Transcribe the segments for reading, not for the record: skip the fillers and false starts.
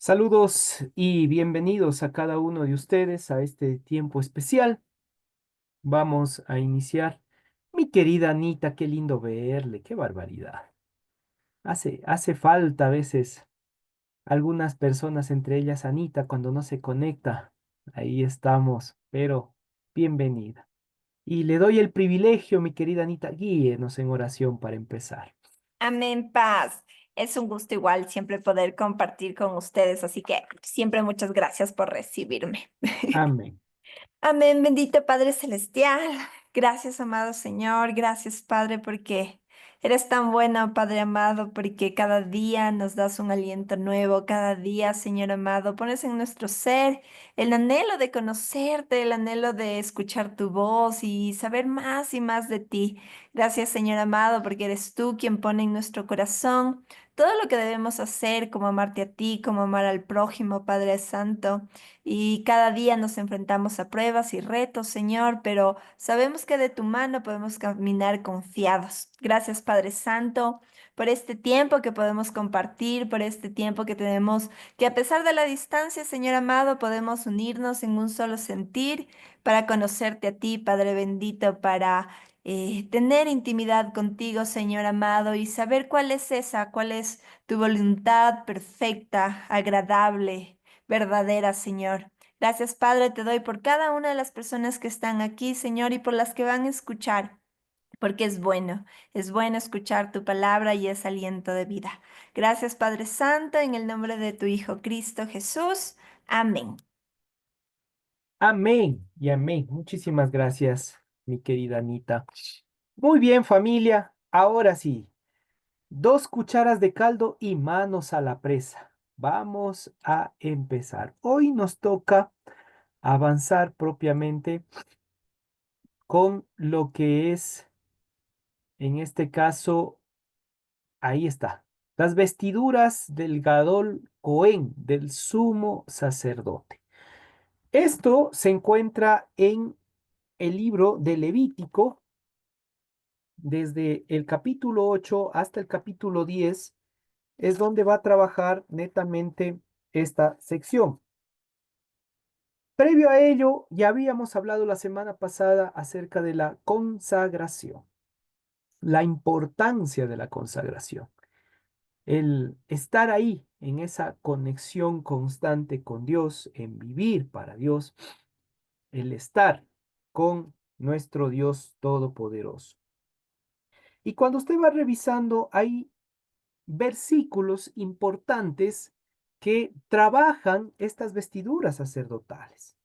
Saludos y bienvenidos a cada uno de ustedes a este tiempo especial. Vamos a iniciar. Mi querida Anita, qué lindo verle, qué barbaridad. Hace falta a veces algunas personas, entre ellas Anita, cuando no se conecta. Ahí estamos, pero bienvenida. Y le doy el privilegio, mi querida Anita, guíenos en oración para empezar. Amén, paz. Es un gusto igual siempre poder compartir con ustedes, así que siempre muchas gracias por recibirme. Amén. Amén, bendito Padre Celestial. Gracias, amado Señor. Gracias, Padre, porque eres tan bueno, Padre amado, porque cada día nos das un aliento nuevo. Cada día, Señor amado, pones en nuestro ser el anhelo de conocerte, el anhelo de escuchar tu voz y saber más y más de ti. Gracias, Señor amado, porque eres tú quien pone en nuestro corazón todo lo que debemos hacer, como amarte a ti, como amar al prójimo, Padre Santo. Y cada día nos enfrentamos a pruebas y retos, Señor, pero sabemos que de tu mano podemos caminar confiados. Gracias, Padre Santo, por este tiempo que podemos compartir, por este tiempo que tenemos, que a pesar de la distancia, Señor amado, podemos unirnos en un solo sentir para conocerte a ti, Padre bendito, para tener intimidad contigo, Señor amado, y saber cuál es esa, cuál es tu voluntad perfecta, agradable, verdadera, Señor. Gracias, Padre, te doy por cada una de las personas que están aquí, Señor, y por las que van a escuchar, porque es bueno escuchar tu palabra y es aliento de vida. Gracias, Padre Santo, en el nombre de tu Hijo Cristo Jesús. Amén. Amén y amén. Muchísimas gracias, mi querida Anita. Muy bien, familia. Ahora sí, 2 cucharas de caldo y manos a la presa. Vamos a empezar. Hoy nos toca avanzar propiamente con lo que es, en este caso, ahí está, las vestiduras del Gadol Cohen, del sumo sacerdote. Esto se encuentra en el libro de Levítico, desde el capítulo 8 hasta el capítulo 10 es donde va a trabajar netamente esta sección. Previo a ello, ya habíamos hablado la semana pasada acerca de la consagración, la importancia de la consagración, el estar ahí en esa conexión constante con Dios, en vivir para Dios, el estar con nuestro Dios Todopoderoso. Y cuando usted va revisando, hay versículos importantes que trabajan estas vestiduras sacerdotales.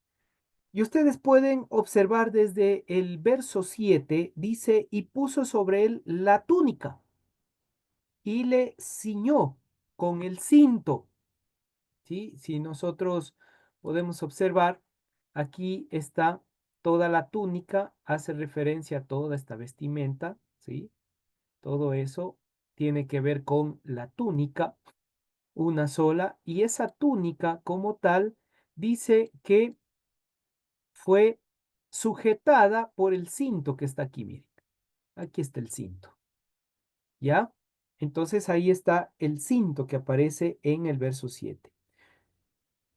Y ustedes pueden observar desde el verso 7, dice, y puso sobre él la túnica y le ciñó con el cinto. ¿Sí? Si nosotros podemos observar, aquí está toda la túnica, hace referencia a toda esta vestimenta, ¿sí? Todo eso tiene que ver con la túnica, una sola, y esa túnica como tal dice que fue sujetada por el cinto que está aquí, miren. Aquí está el cinto, ¿ya? Entonces ahí está el cinto que aparece en el verso 7.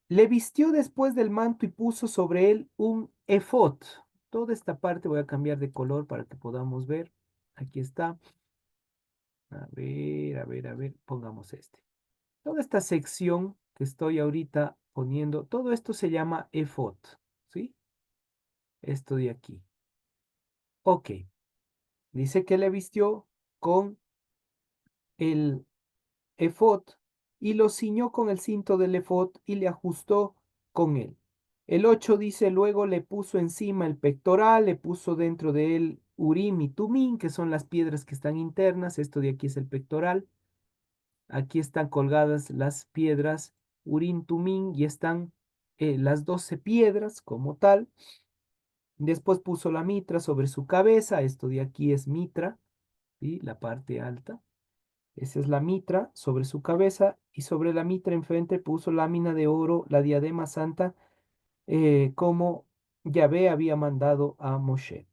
Le vistió después del manto y puso sobre él un efod. Toda esta parte voy a cambiar de color para que podamos ver. Aquí está. A ver, pongamos este. Toda esta sección que estoy ahorita poniendo, todo esto se llama efod, ¿sí? Esto de aquí. Ok. Dice que le vistió con el efod y lo ciñó con el cinto del efod y le ajustó con él. El 8 dice, luego le puso encima el pectoral, le puso dentro de él Urim y Tumim, que son las piedras que están internas. Esto de aquí es el pectoral. Aquí están colgadas las piedras Urim, Tumim y están las 12 piedras como tal. Después puso la mitra sobre su cabeza. Esto de aquí es mitra, ¿sí? La parte alta. Esa es la mitra sobre su cabeza y sobre la mitra enfrente puso lámina de oro, la diadema santa, como Yahvé había mandado a Moshe.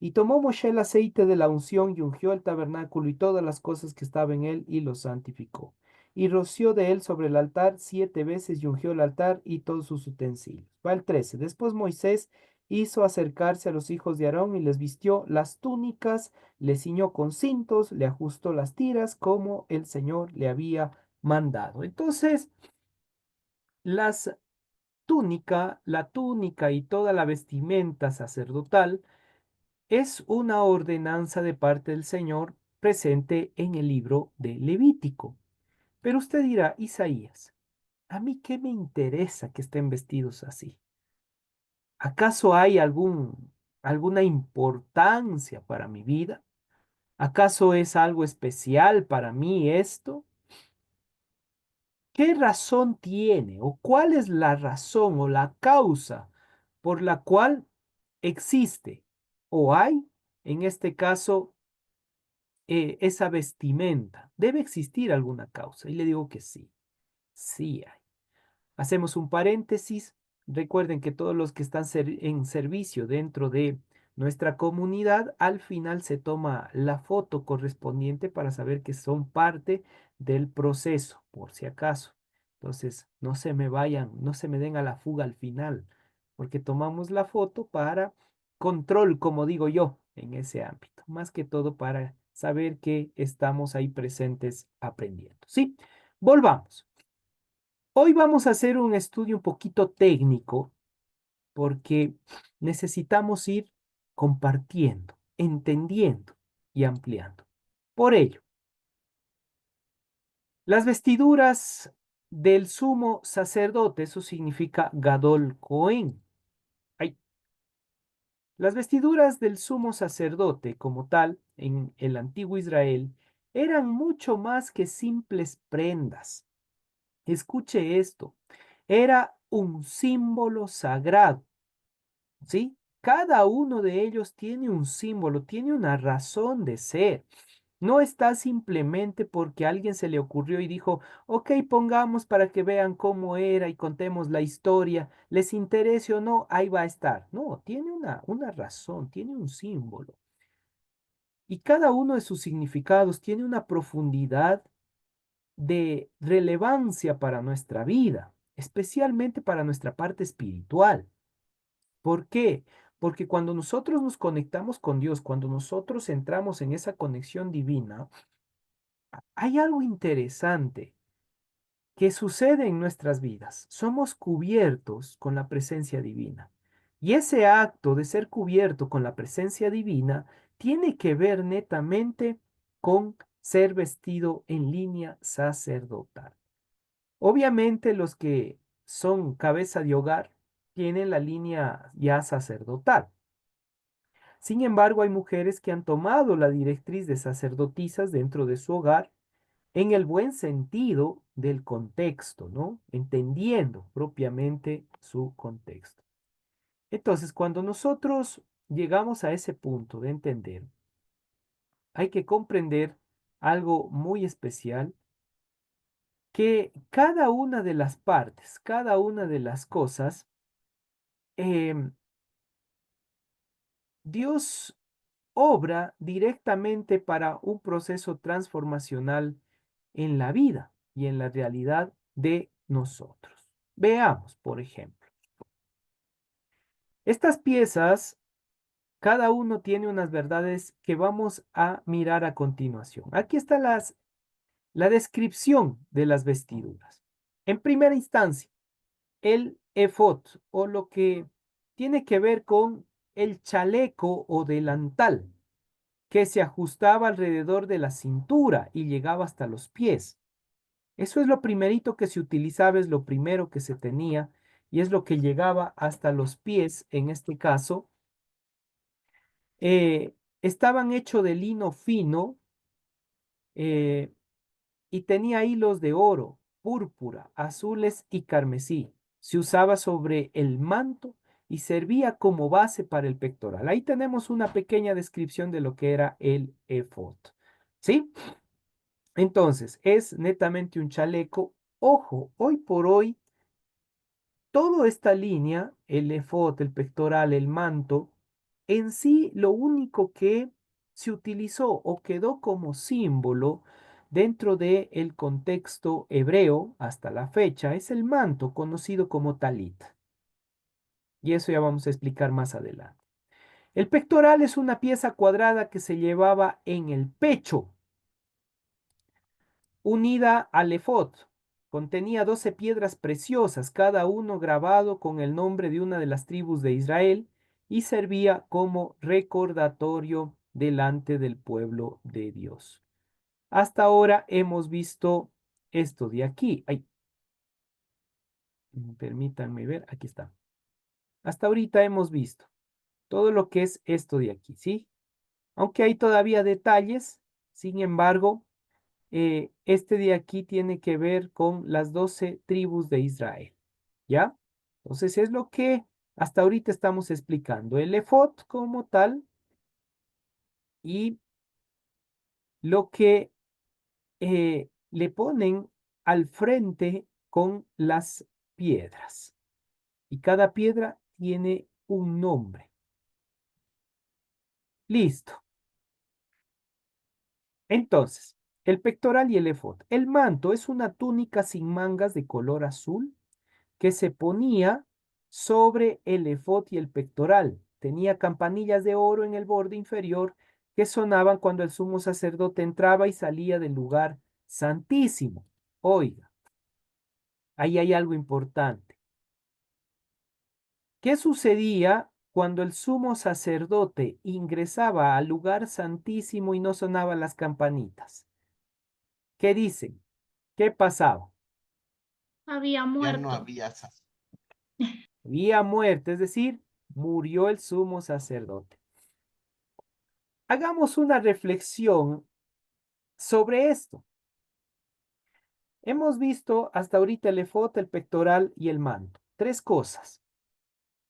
Y tomó Moshe el aceite de la unción y ungió el tabernáculo y todas las cosas que estaban en él y lo santificó. y roció de él sobre el altar 7 veces y ungió el altar y todos sus utensilios. Va el 13. Después Moisés hizo acercarse a los hijos de Aarón y les vistió las túnicas, les ciñó con cintos, le ajustó las tiras como el Señor le había mandado. Entonces, las la túnica y toda la vestimenta sacerdotal es una ordenanza de parte del Señor presente en el libro de Levítico. Pero usted dirá, Isaías, ¿a mí qué me interesa que estén vestidos así? ¿Acaso hay alguna importancia para mi vida? ¿Acaso es algo especial para mí esto? ¿Qué razón tiene o cuál es la razón o la causa por la cual existe o hay, en este caso, esa vestimenta? Debe existir alguna causa. Y le digo que sí, sí hay. Hacemos un paréntesis. Recuerden que todos los que están en servicio dentro de nuestra comunidad, al final se toma la foto correspondiente para saber que son parte del proceso, por si acaso. Entonces, no se me vayan, no se me den a la fuga al final, porque tomamos la foto para control, como digo yo, en ese ámbito, más que todo para saber que estamos ahí presentes aprendiendo. Sí, volvamos. Hoy vamos a hacer un estudio un poquito técnico porque necesitamos ir compartiendo, entendiendo y ampliando. Por ello, las vestiduras del sumo sacerdote, eso significa Gadol Cohen. Ay, las vestiduras del sumo sacerdote como tal en el antiguo Israel eran mucho más que simples prendas. Escuche esto, era un símbolo sagrado. ¿Sí? Cada uno de ellos tiene un símbolo, tiene una razón de ser. No está simplemente porque a alguien se le ocurrió y dijo, ok, pongamos para que vean cómo era y contemos la historia, les interese o no, ahí va a estar. No, tiene una razón, tiene un símbolo. Y cada uno de sus significados tiene una profundidad de relevancia para nuestra vida, especialmente para nuestra parte espiritual. ¿Por qué? Porque cuando nosotros nos conectamos con Dios, cuando nosotros entramos en esa conexión divina, hay algo interesante que sucede en nuestras vidas. Somos cubiertos con la presencia divina. Y ese acto de ser cubierto con la presencia divina tiene que ver netamente con ser vestido en línea sacerdotal. Obviamente los que son cabeza de hogar tienen la línea ya sacerdotal. Sin embargo, hay mujeres que han tomado la directriz de sacerdotisas dentro de su hogar en el buen sentido del contexto, ¿no? Entendiendo propiamente su contexto. Entonces, cuando nosotros llegamos a ese punto de entender, hay que comprender algo muy especial, que cada una de las partes, cada una de las cosas, em, Dios obra directamente para un proceso transformacional en la vida y en la realidad de nosotros. Veamos, por ejemplo, estas piezas, cada uno tiene unas verdades que vamos a mirar a continuación. Aquí está la descripción de las vestiduras. En primera instancia, el efod o lo que tiene que ver con el chaleco o delantal que se ajustaba alrededor de la cintura y llegaba hasta los pies. Eso es lo primerito que se utilizaba, es lo primero que se tenía y es lo que llegaba hasta los pies, en este caso. Estaban hechos de lino fino eh, y tenía hilos de oro, púrpura, azules y carmesí. Se usaba sobre el manto y servía como base para el pectoral. Ahí tenemos una pequeña descripción de lo que era el efod. ¿Sí? Entonces, es netamente un chaleco. Ojo, hoy por hoy, toda esta línea, el efod, el pectoral, el manto, en sí lo único que se utilizó o quedó como símbolo dentro del contexto hebreo hasta la fecha es el manto conocido como talit. Y eso ya vamos a explicar más adelante. El pectoral es una pieza cuadrada que se llevaba en el pecho, unida al efod. Contenía 12 piedras preciosas, cada uno grabado con el nombre de una de las tribus de Israel, y servía como recordatorio delante del pueblo de Dios. Hasta ahora hemos visto esto de aquí. Ay, permítanme ver, aquí está. Hasta ahorita hemos visto todo lo que es esto de aquí, ¿sí? Aunque hay todavía detalles, sin embargo, este de aquí tiene que ver con las 12 tribus de Israel, ¿ya? Entonces es lo que hasta ahorita estamos explicando, el efod como tal y lo que le ponen al frente con las piedras. Y cada piedra tiene un nombre. Listo. Entonces, el pectoral y el efod. El manto es una túnica sin mangas de color azul que se ponía sobre el efod y el pectoral. Tenía campanillas de oro en el borde inferior que sonaban cuando el sumo sacerdote entraba y salía del lugar santísimo. Oiga, ahí hay algo importante. ¿Qué sucedía cuando el sumo sacerdote ingresaba al lugar santísimo y no sonaban las campanitas? ¿Qué dicen? ¿Qué pasaba? Había Ya no muerto. había Había muerte, es decir, murió el sumo sacerdote. Hagamos una reflexión sobre esto. Hemos visto hasta ahorita el efod, el pectoral y el manto. Tres cosas.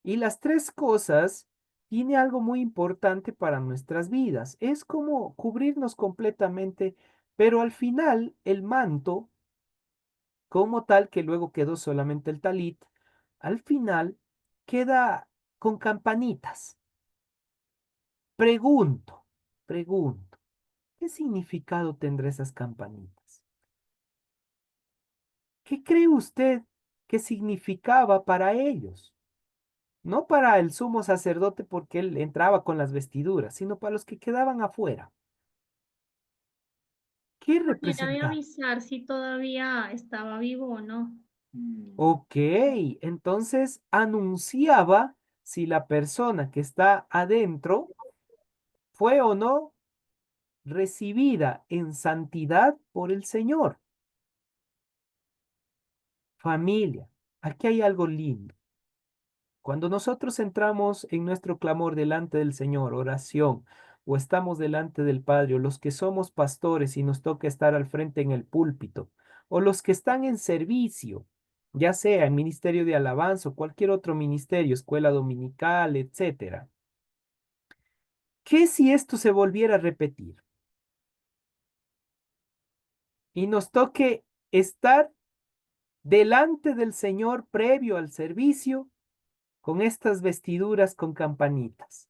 Y las tres cosas tiene algo muy importante para nuestras vidas. Es como cubrirnos completamente, pero al final el manto, como tal, que luego quedó solamente el talit, al final queda con campanitas. Pregunto, pregunto, ¿qué significado tendrá esas campanitas? ¿Qué cree usted que significaba para ellos? No para el sumo sacerdote porque él entraba con las vestiduras, sino para los que quedaban afuera. ¿Qué Manera de representaba? avisar si todavía estaba vivo o no. Ok, entonces anunciaba si la persona que está adentro fue o no recibida en santidad por el Señor. Familia, aquí hay algo lindo. Cuando nosotros entramos en nuestro clamor delante del Señor, oración, o estamos delante del Padre, o los que somos pastores y nos toca estar al frente en el púlpito, o los que están en servicio, ya sea en ministerio de alabanza o cualquier otro ministerio, escuela dominical, etcétera. ¿Qué si esto se volviera a repetir y nos toque estar delante del Señor previo al servicio con estas vestiduras con campanitas?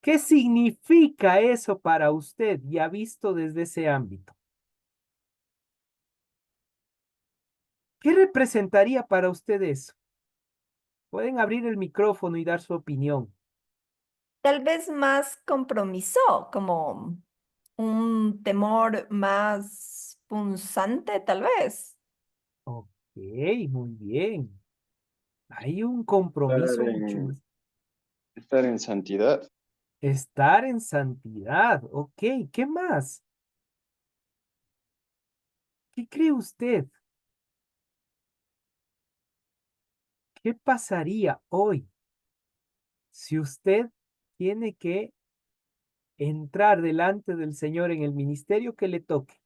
¿Qué significa eso para usted ya visto desde ese ámbito? ¿Qué representaría para usted eso? Pueden abrir el micrófono y dar su opinión. Tal vez más compromiso, como un temor más punzante, tal vez. Ok, muy bien. Hay un Estar compromiso mucho en, más. estar en santidad. Estar en santidad. Ok, ¿qué más? ¿Qué cree usted? ¿Qué pasaría hoy si usted tiene que entrar delante del Señor en el ministerio que le toque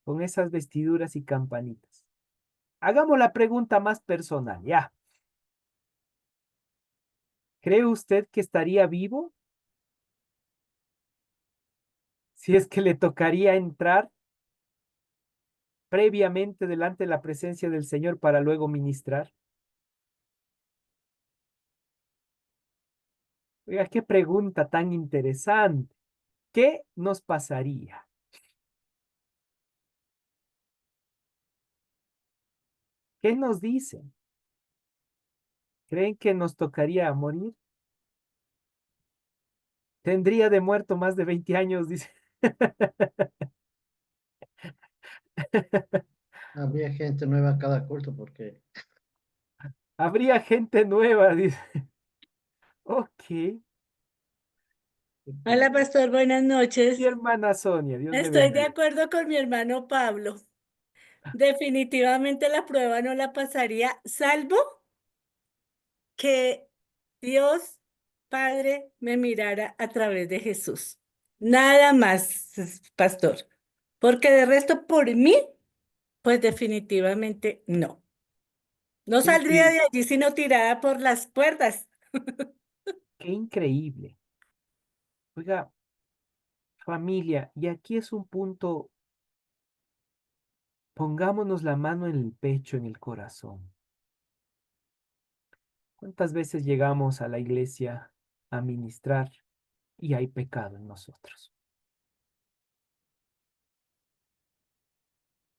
con esas vestiduras y campanitas? Hagamos la pregunta más personal, ya. ¿Cree usted que estaría vivo si es que le tocaría entrar previamente delante de la presencia del Señor para luego ministrar? Oiga, qué pregunta tan interesante. ¿Qué nos pasaría? ¿Qué nos dicen? ¿Creen que nos tocaría morir? Tendría de muerto más de 20 años, dice. Había gente nueva cada culto porque Habría gente nueva, dice. Ok. Hola, pastor, buenas Mi noches. hermana Sonia, Dios le Estoy de bendiga. acuerdo con mi hermano Pablo. Definitivamente la prueba no la pasaría, salvo que Dios Padre me mirara a través de Jesús. Nada más, pastor. Porque de resto, por mí, pues definitivamente no. No Qué saldría increíble, de allí sino tirada por las cuerdas. qué increíble. Oiga, familia, y aquí es un punto, pongámonos la mano en el pecho, en el corazón. ¿Cuántas veces llegamos a la iglesia a ministrar y hay pecado en nosotros?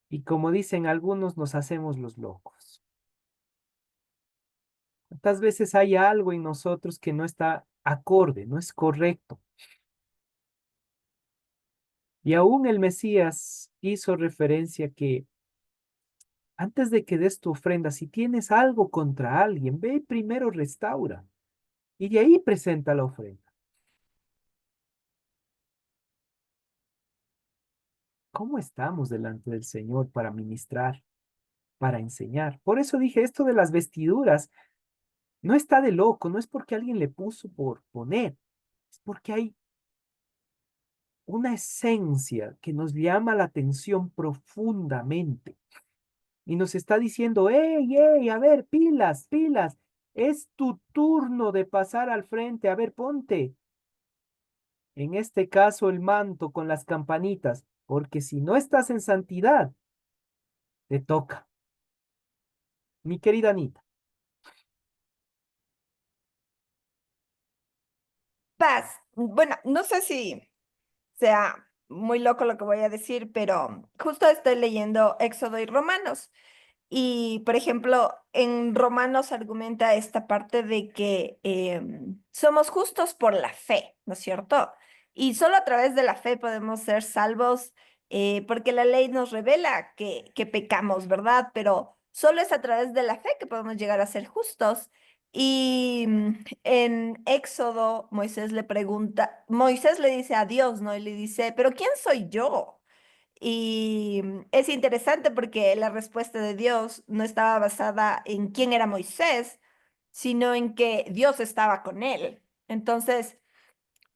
Y como dicen algunos, nos hacemos los locos. ¿Cuántas veces hay algo en nosotros que no está acorde, no es correcto? Y aún el Mesías hizo referencia que antes de que des tu ofrenda, si tienes algo contra alguien, ve y primero restaura y de ahí presenta la ofrenda. ¿Cómo estamos delante del Señor para ministrar, para enseñar? Por eso dije, esto de las vestiduras no está de loco, no es porque alguien le puso por poner, es porque hay una esencia que nos llama la atención profundamente y nos está diciendo, hey, hey, a ver, pilas, pilas, es tu turno de pasar al frente, a ver, ponte. En este caso, el manto con las campanitas, porque si no estás en santidad, te toca. Mi querida Anita, Paz. Bueno, no sé si sea muy loco lo que voy a decir, pero justo estoy leyendo Éxodo y Romanos. Y, por ejemplo, en Romanos argumenta esta parte de que somos justos por la fe, ¿no es cierto? Y solo a través de la fe podemos ser salvos, porque la ley nos revela que pecamos, ¿verdad? Pero solo es a través de la fe que podemos llegar a ser justos. Y en Éxodo, Moisés le dice a Dios, ¿no? Y le dice, pero ¿quién soy yo? Y es interesante porque la respuesta de Dios no estaba basada en quién era Moisés, sino en que Dios estaba con él. Entonces,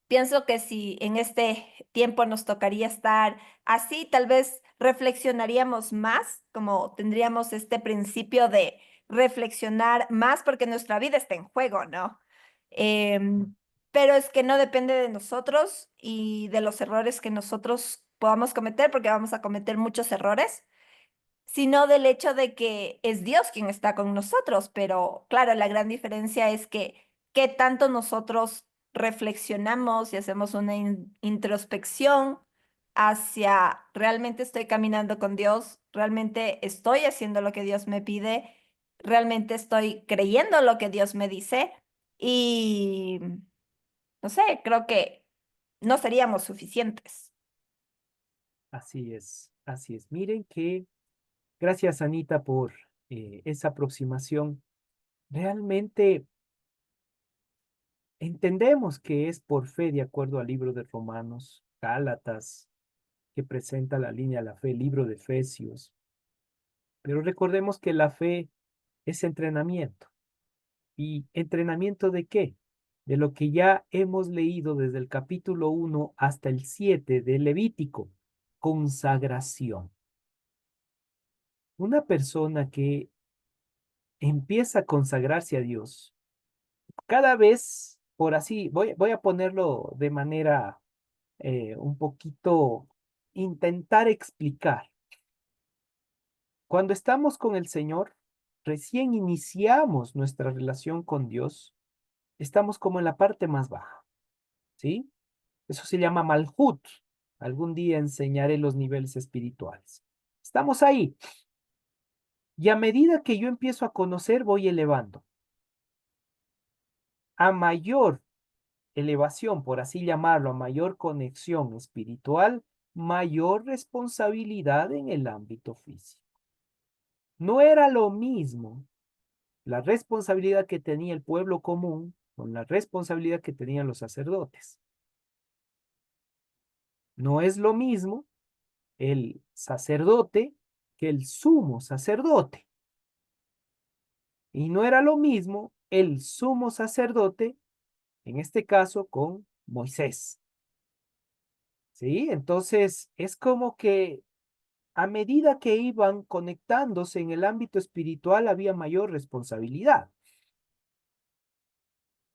pienso que si en este tiempo nos tocaría estar así, tal vez reflexionaríamos más, como tendríamos este principio de reflexionar más porque nuestra vida está en juego, ¿no? Em, pero es que no depende de nosotros y de los errores que nosotros podamos cometer, porque vamos a cometer muchos errores, sino del hecho de que es Dios quien está con nosotros. Pero claro, la gran diferencia es que qué tanto nosotros reflexionamos y hacemos una introspección hacia realmente estoy caminando con Dios, realmente estoy haciendo lo que Dios me pide, realmente estoy creyendo lo que Dios me dice y no sé, creo que no seríamos suficientes. así es, así es. Miren que, gracias Anita por esa aproximación. Realmente entendemos que es por fe, de acuerdo al libro de Romanos, Gálatas, que presenta la línea de la fe, libro de Efesios. Pero recordemos que la fe es entrenamiento. ¿Y entrenamiento de qué? De lo que ya hemos leído desde el capítulo 1 hasta el 7 de Levítico, consagración. Una persona que empieza a consagrarse a Dios, cada vez, por así, voy a ponerlo de manera un poquito, intentar explicar. Cuando estamos con el Señor, recién iniciamos nuestra relación con Dios, estamos como en la parte más baja, ¿sí? Eso se llama Malhut. Algún día enseñaré los niveles espirituales. Estamos ahí. Y a medida que yo empiezo a conocer, voy elevando. A mayor elevación, por así llamarlo, a mayor conexión espiritual, mayor responsabilidad en el ámbito físico. No era lo mismo la responsabilidad que tenía el pueblo común con la responsabilidad que tenían los sacerdotes. No es lo mismo el sacerdote que el sumo sacerdote. Y no era lo mismo el sumo sacerdote, en este caso, con Moisés. ¿Sí? Entonces, es como que a medida que iban conectándose en el ámbito espiritual, había mayor responsabilidad.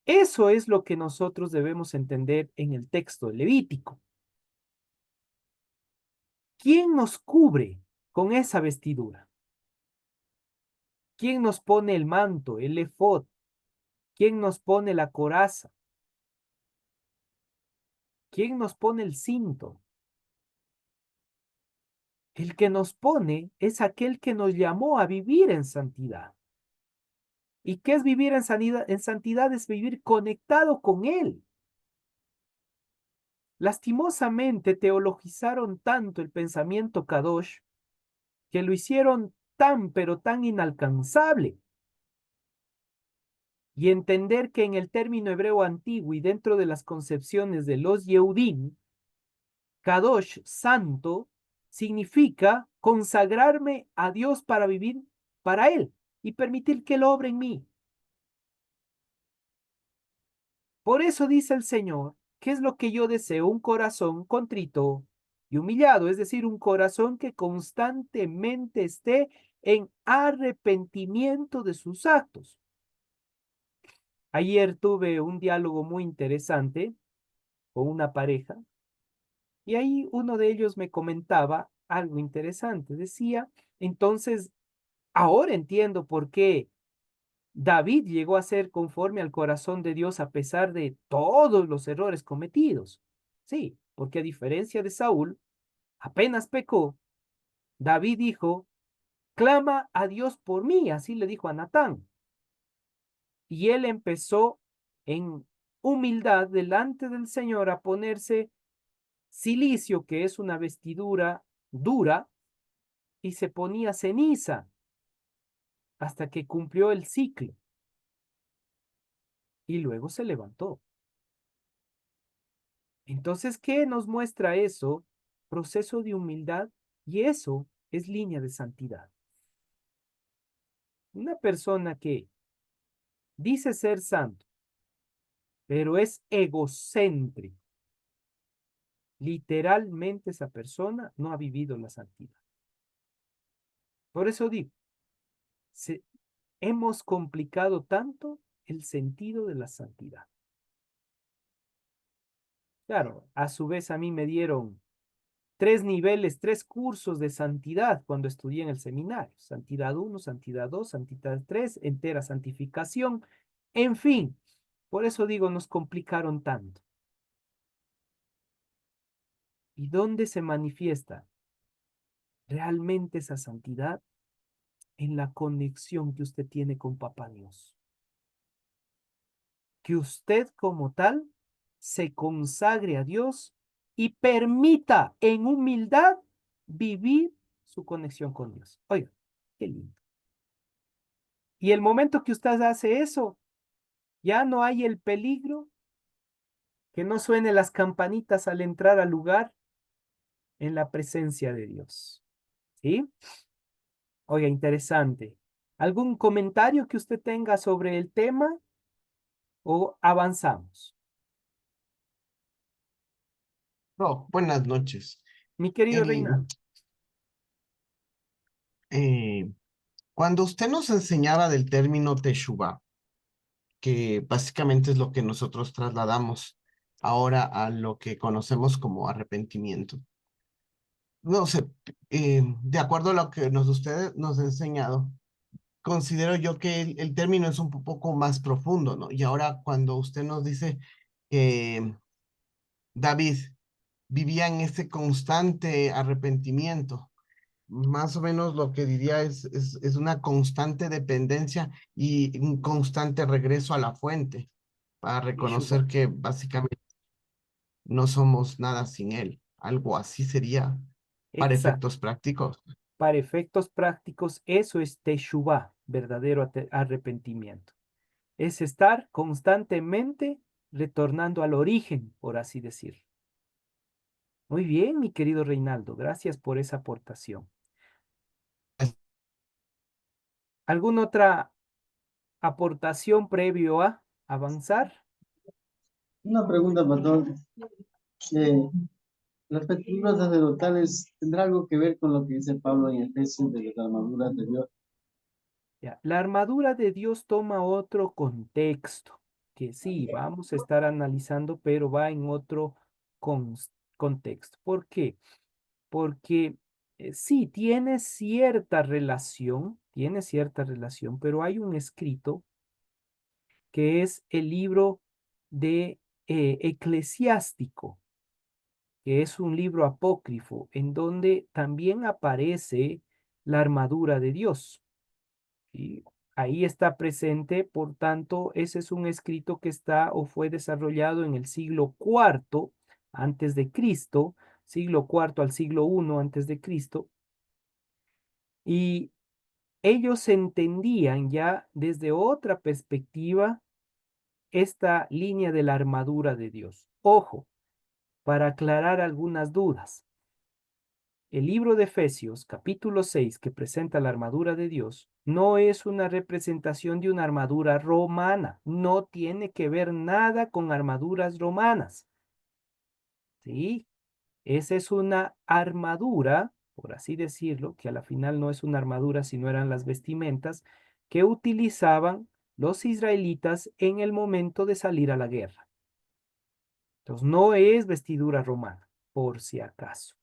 Eso es lo que nosotros debemos entender en el texto levítico. ¿Quién nos cubre con esa vestidura? ¿Quién nos pone el manto, el efod? ¿Quién nos pone la coraza? ¿Quién nos pone el cinto? El que nos pone es aquel que nos llamó a vivir en santidad. ¿Y qué es vivir en santidad? En santidad es vivir conectado con Él. Lastimosamente teologizaron tanto el pensamiento Kadosh que lo hicieron tan pero tan inalcanzable. Y entender que en el término hebreo antiguo y dentro de las concepciones de los Yehudim, Kadosh, santo, significa consagrarme a Dios para vivir para Él y permitir que Él obre en mí. Por eso dice el Señor, ¿qué es lo que yo deseo? Un corazón contrito y humillado, es decir, un corazón que constantemente esté en arrepentimiento de sus actos. Ayer tuve un diálogo muy interesante con una pareja y ahí uno de ellos me comentaba algo interesante. Decía, entonces, ahora entiendo por qué David llegó a ser conforme al corazón de Dios a pesar de todos los errores cometidos. Sí, porque a diferencia de Saúl, apenas pecó, David dijo, clama a Dios por mí, así le dijo a Natán. Y él empezó en humildad delante del Señor a ponerse cilicio, que es una vestidura dura, y se ponía ceniza hasta que cumplió el ciclo. Y luego se levantó. Entonces, ¿qué nos muestra eso? Proceso de humildad, y eso es línea de santidad. Una persona que dice ser santo, pero es egocéntrico, literalmente esa persona no ha vivido la santidad. Por eso digo, hemos complicado tanto el sentido de la santidad. Claro, a su vez a mí me dieron 3 niveles, 3 cursos de santidad cuando estudié en el seminario. Santidad 1, Santidad 2, Santidad 3, entera santificación. En fin, por eso digo, nos complicaron tanto. ¿Y dónde se manifiesta realmente esa santidad? En la conexión que usted tiene con Papá Dios. Que usted como tal se consagre a Dios y permita en humildad vivir su conexión con Dios. Oiga, qué lindo. Y el momento que usted hace eso, ya no hay el peligro que no suene las campanitas al entrar al lugar en la presencia de Dios. ¿Sí? Oiga, interesante. ¿Algún comentario que usted tenga sobre el tema o avanzamos? No, buenas noches. Mi querido Eh, Reinaldo. eh, Cuando usted nos enseñaba del término Teshuvah, que básicamente es lo que nosotros trasladamos ahora a lo que conocemos como arrepentimiento. No sé, de acuerdo a lo que usted nos ha enseñado, considero yo que el término es un poco más profundo, ¿no? Y ahora cuando usted nos dice que David vivía en ese constante arrepentimiento, más o menos lo que diría es una constante dependencia y un constante regreso a la fuente para reconocer Teshuvah. que básicamente no somos nada sin Él. Algo así sería para Exacto. efectos prácticos. Para efectos prácticos, eso es Teshuvah, verdadero arrepentimiento. Es estar constantemente retornando al origen, por así decirlo. Muy bien, mi querido Reinaldo, gracias por esa aportación. ¿Alguna otra aportación previo a avanzar? Una pregunta, pastor. Eh, las vestiduras sacerdotales, ¿tendrá algo que ver con lo que dice Pablo en Efesios de las armaduras de Dios? Ya, la armadura de Dios toma otro contexto, que sí, vamos a estar analizando, pero va en otro contexto. ¿Por qué? Porque sí, tiene cierta relación, pero hay un escrito que es el libro de Eclesiástico, que es un libro apócrifo, en donde también aparece la armadura de Dios. Y ahí está presente, por tanto, ese es un escrito que está o fue desarrollado en el siglo IV antes de Cristo, siglo IV al siglo I antes de Cristo, y ellos entendían ya desde otra perspectiva esta línea de la armadura de Dios. Ojo, para aclarar algunas dudas. El libro de Efesios, capítulo 6, que presenta la armadura de Dios, no es una representación de una armadura romana. No tiene que ver nada con armaduras romanas. ¿Sí? Esa es una armadura, por así decirlo, que a la final no es una armadura, sino eran las vestimentas que utilizaban los israelitas en el momento de salir a la guerra. Entonces, no es vestidura romana, por si acaso.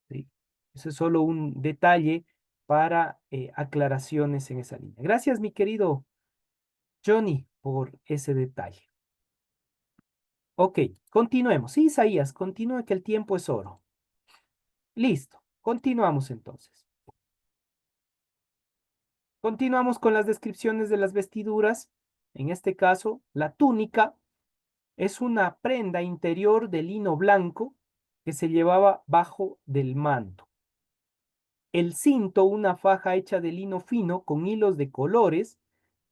¿Sí? Eso es solo un detalle para aclaraciones en esa línea. Gracias, mi querido Johnny, por ese detalle. Ok, continuemos. Sí, Isaías, continúe que el tiempo es oro. Listo, continuamos entonces. Continuamos con las descripciones de las vestiduras. En este caso, la túnica es una prenda interior de lino blanco que se llevaba bajo del manto. El cinto, una faja hecha de lino fino con hilos de colores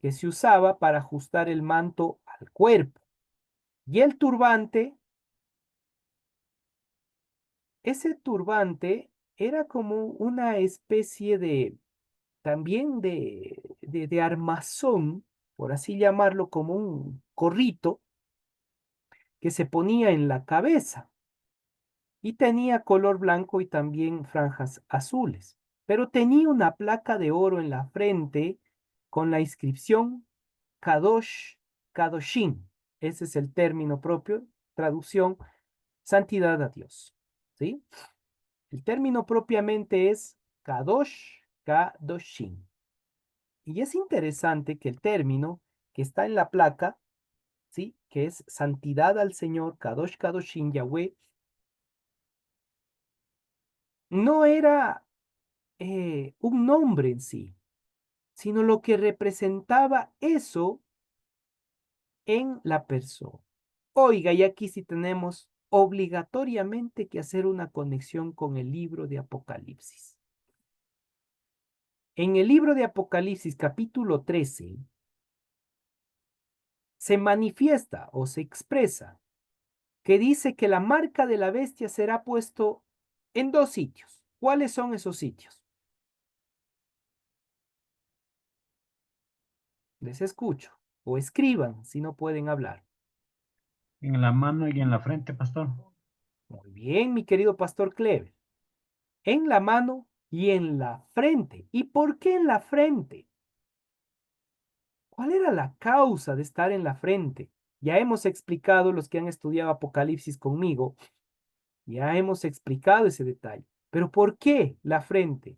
que se usaba para ajustar el manto al cuerpo. Y el turbante, ese turbante era como una especie de, también de armazón, por así llamarlo, como un gorrito que se ponía en la cabeza y tenía color blanco y también franjas azules, pero tenía una placa de oro en la frente con la inscripción Kadosh, Kadoshim. Ese es el término propio, traducción, santidad a Dios. ¿Sí? El término propiamente es Kadosh, Kadoshim. Y es interesante que el término que está en la placa, ¿sí? Que es santidad al Señor, Kadosh, Kadoshim, Yahweh, no era un nombre en sí, sino lo que representaba eso en la persona. Oiga, y aquí sí tenemos obligatoriamente que hacer una conexión con el libro de Apocalipsis. En el libro de Apocalipsis capítulo 13 se manifiesta o se expresa que dice que la marca de la bestia será puesto en dos sitios. ¿Cuáles son esos sitios? Les escucho o escriban si no pueden hablar. En la mano y en la frente, pastor. Muy bien, mi querido pastor Clever. En la mano y en la frente. ¿Y por qué en la frente? ¿Cuál era la causa de estar en la frente? Ya hemos explicado, los que han estudiado Apocalipsis conmigo, ya hemos explicado ese detalle. Pero ¿por qué la frente?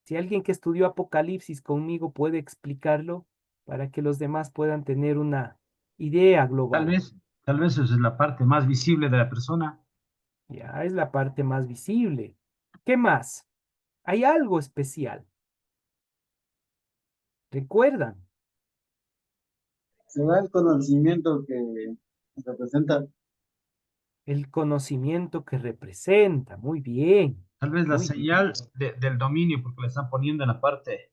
Si alguien que estudió Apocalipsis conmigo puede explicarlo para que los demás puedan tener una idea global. Tal vez esa es la parte más visible de la persona. Ya es la parte más visible. ¿Qué más? Hay algo especial. ¿Recuerdan? ¿Será el conocimiento que representa? El conocimiento que representa. Muy bien, Tal vez la muy bien, señal del dominio, porque le están poniendo en la parte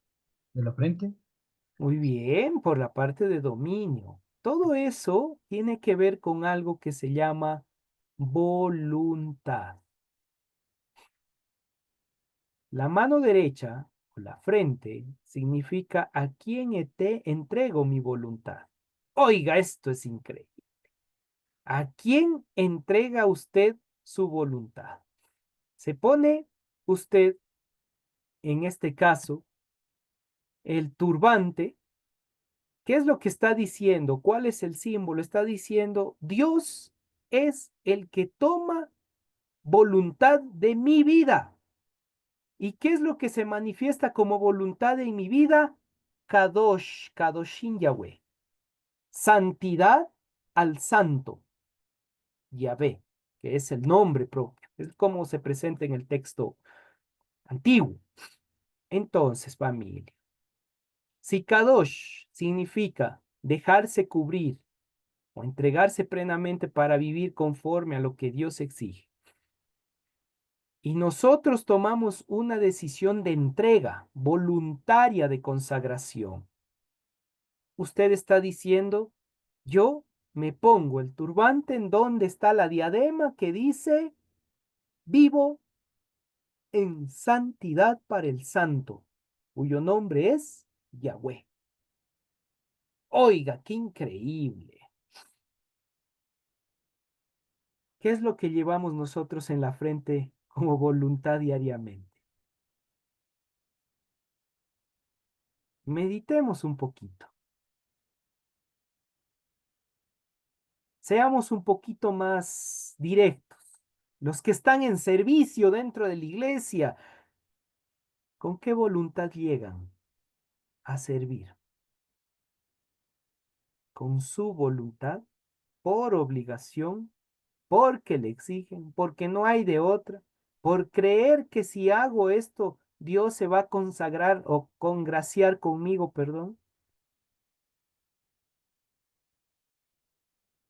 de la frente. muy bien por la parte de dominio. Todo eso tiene que ver con algo que se llama voluntad. La mano derecha o la frente significa a quién te entrego mi voluntad. Oiga, esto es increíble. ¿A quién entrega usted su voluntad? Se pone usted, en este caso, el turbante. ¿Qué es lo que está diciendo? ¿Cuál es el símbolo? Está diciendo, Dios es el que toma voluntad de mi vida. ¿Y qué es lo que se manifiesta como voluntad en mi vida? Kadosh, Kadoshin Yahweh. Santidad al santo, Yahvé, que es el nombre propio. Es como se presenta en el texto antiguo. Entonces, familia, si Kadosh significa dejarse cubrir o entregarse plenamente para vivir conforme a lo que Dios exige, y nosotros tomamos una decisión de entrega voluntaria de consagración, usted está diciendo, yo me pongo el turbante en donde está la diadema que dice, vivo en santidad para el santo, cuyo nombre es Yahweh. Oiga, qué increíble. ¿Qué es lo que llevamos nosotros en la frente como voluntad diariamente? Meditemos un poquito. Seamos un poquito más directos. Los que están en servicio dentro de la iglesia, ¿con qué voluntad llegan a servir? ¿Con su voluntad? ¿Por obligación? ¿Porque le exigen? ¿Porque no hay de otra? ¿Por creer que si hago esto, Dios se va a consagrar o congraciar conmigo, perdón?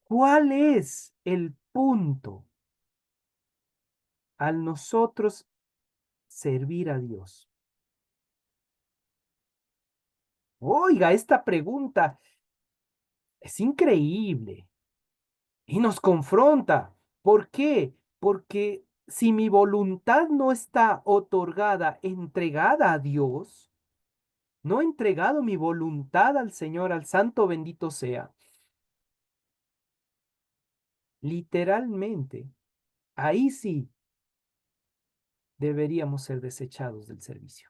¿Cuál es el punto al nosotros servir a Dios? Oiga, esta pregunta es increíble y nos confronta. ¿Por qué? Porque si mi voluntad no está otorgada, entregada a Dios, no he entregado mi voluntad al Señor, al Santo bendito sea, literalmente, ahí sí deberíamos ser desechados del servicio.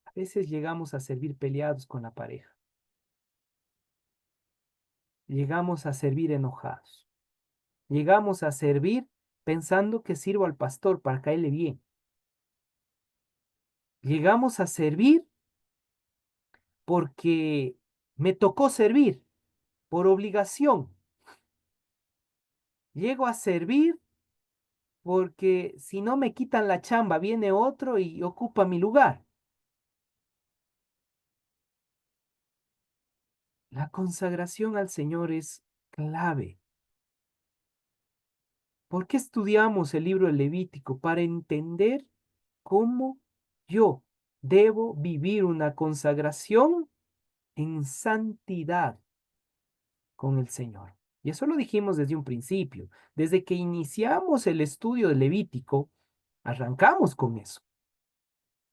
A veces llegamos a servir peleados con la pareja. Llegamos a servir enojados. Llegamos a servir pensando que sirvo al pastor para caerle bien. Llegamos a servir porque me tocó servir, por obligación. Llego a servir porque si no me quitan la chamba, viene otro y ocupa mi lugar. La consagración al Señor es clave. ¿Por qué estudiamos el libro del Levítico? Para entender cómo yo debo vivir una consagración en santidad con el Señor. Y eso lo dijimos desde un principio. Desde que iniciamos el estudio del Levítico, arrancamos con eso.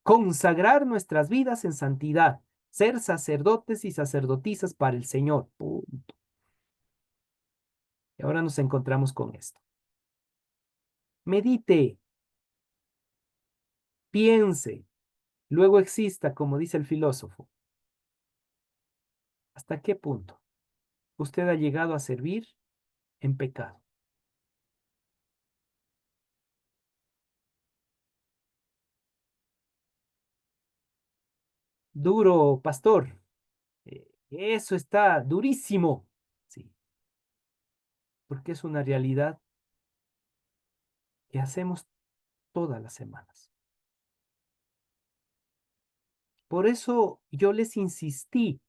Consagrar nuestras vidas en santidad, ser sacerdotes y sacerdotisas para el Señor. Punto. Y ahora nos encontramos con esto. Medite, piense, luego exista, como dice el filósofo. ¿Hasta qué punto usted ha llegado a servir en pecado? Duro, pastor. Eso está durísimo. Sí, porque es una realidad que hacemos todas las semanas. Por eso yo les insistí,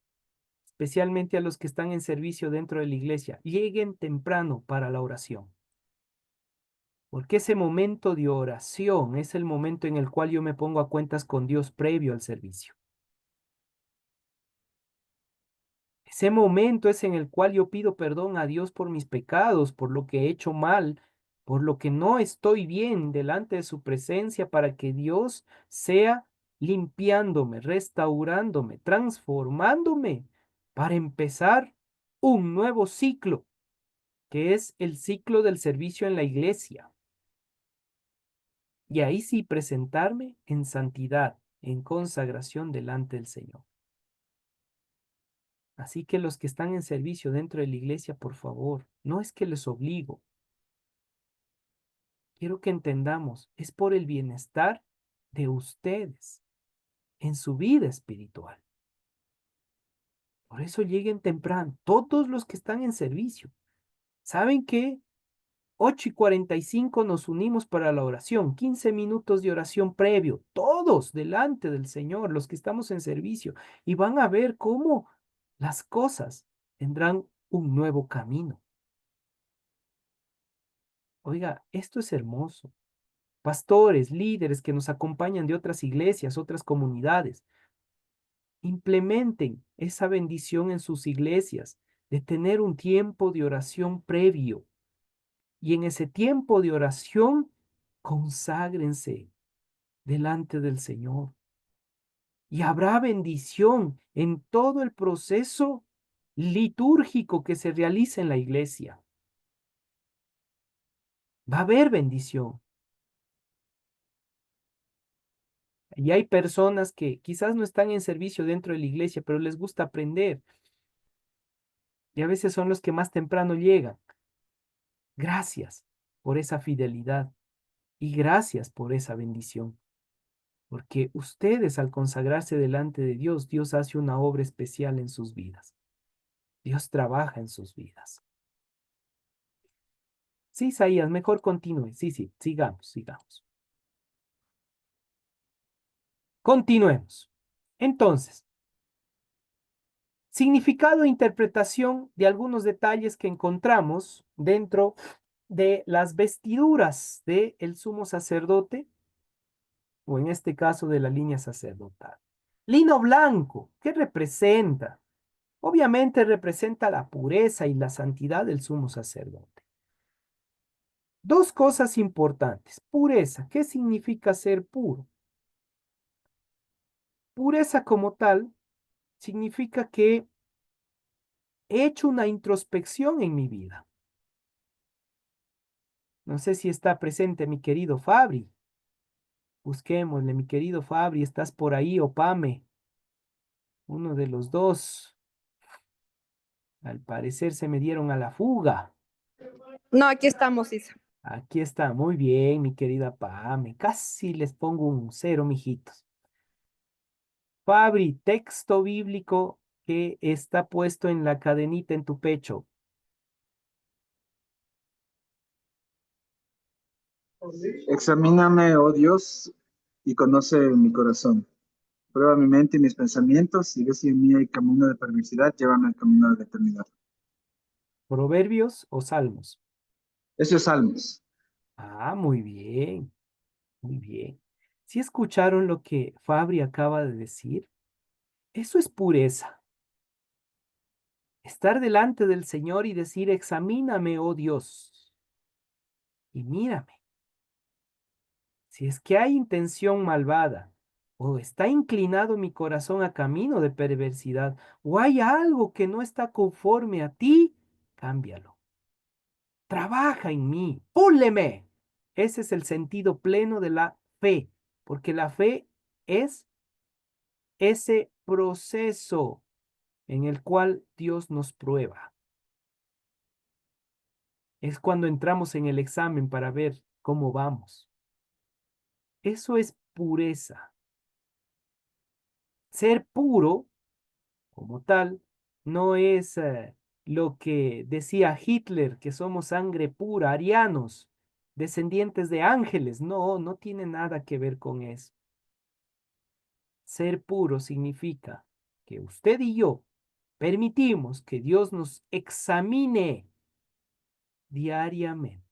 especialmente a los que están en servicio dentro de la iglesia, lleguen temprano para la oración. Porque ese momento de oración es el momento en el cual yo me pongo a cuentas con Dios previo al servicio. Ese momento es en el cual yo pido perdón a Dios por mis pecados, por lo que he hecho mal, por lo que no estoy bien delante de su presencia, para que Dios sea limpiándome, restaurándome, transformándome, para empezar un nuevo ciclo, que es el ciclo del servicio en la iglesia. Y ahí sí presentarme en santidad, en consagración delante del Señor. Así que los que están en servicio dentro de la iglesia, por favor, no es que les obligo. Quiero que entendamos, es por el bienestar de ustedes en su vida espiritual. Por eso lleguen temprano, todos los que están en servicio. ¿Saben qué? 8:45 nos unimos para la oración, 15 minutos de oración previo, todos delante del Señor, los que estamos en servicio, y van a ver cómo las cosas tendrán un nuevo camino. Oiga, esto es hermoso. Pastores, líderes que nos acompañan de otras iglesias, otras comunidades, implementen esa bendición en sus iglesias de tener un tiempo de oración previo. Y en ese tiempo de oración, conságrense delante del Señor. Y habrá bendición en todo el proceso litúrgico que se realiza en la iglesia. Va a haber bendición. Y hay personas que quizás no están en servicio dentro de la iglesia, pero les gusta aprender. Y a veces son los que más temprano llegan. Gracias por esa fidelidad y gracias por esa bendición. Porque ustedes al consagrarse delante de Dios, Dios hace una obra especial en sus vidas. Dios trabaja en sus vidas. Sí, Isaías, mejor continúe. Sí, sigamos. Continuemos. Entonces, significado e interpretación de algunos detalles que encontramos dentro de las vestiduras del sumo sacerdote, o en este caso de la línea sacerdotal. Lino blanco, ¿qué representa? Obviamente representa la pureza y la santidad del sumo sacerdote. Dos cosas importantes. Pureza, ¿qué significa ser puro? Pureza como tal significa que he hecho una introspección en mi vida. No sé si está presente mi querido Fabri. Busquémosle, mi querido Fabri, ¿estás por ahí o Pame? Uno de los dos. Al parecer se me dieron a la fuga. No, aquí estamos, Isa. Aquí está, muy bien, mi querida Pame. Casi les pongo un 0, mijitos. Fabri, texto bíblico que está puesto en la cadenita en tu pecho. Examíname, oh Dios, y conoce mi corazón. Prueba mi mente y mis pensamientos, y ve si en mí hay camino de perversidad, llévame al camino de la eternidad. ¿Proverbios o salmos? Eso es Salmos. Ah, muy bien, muy bien. ¿Sí escucharon lo que Fabri acaba de decir? Eso es pureza. Estar delante del Señor y decir, examíname, oh Dios, y mírame. Si es que hay intención malvada, o está inclinado mi corazón a camino de perversidad, o hay algo que no está conforme a ti, cámbialo. Trabaja en mí, púleme. Ese es el sentido pleno de la fe, porque la fe es ese proceso en el cual Dios nos prueba. Es cuando entramos en el examen para ver cómo vamos. Eso es pureza. Ser puro, como tal, no es lo que decía Hitler, que somos sangre pura, arianos. descendientes de ángeles. No, no tiene nada que ver con eso. Ser puro significa que usted y yo permitimos que Dios nos examine diariamente.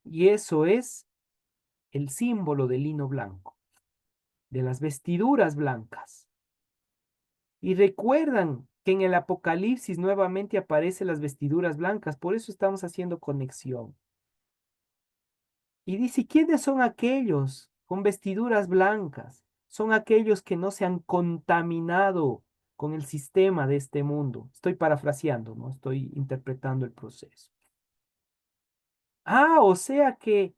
Y eso es el símbolo del lino blanco, de las vestiduras blancas. Y recuerdan que en el Apocalipsis nuevamente aparecen las vestiduras blancas, por eso estamos haciendo conexión. Y dice, ¿quiénes son aquellos con vestiduras blancas? Son aquellos que no se han contaminado con el sistema de este mundo. Estoy parafraseando, no estoy interpretando el proceso. Ah, o sea que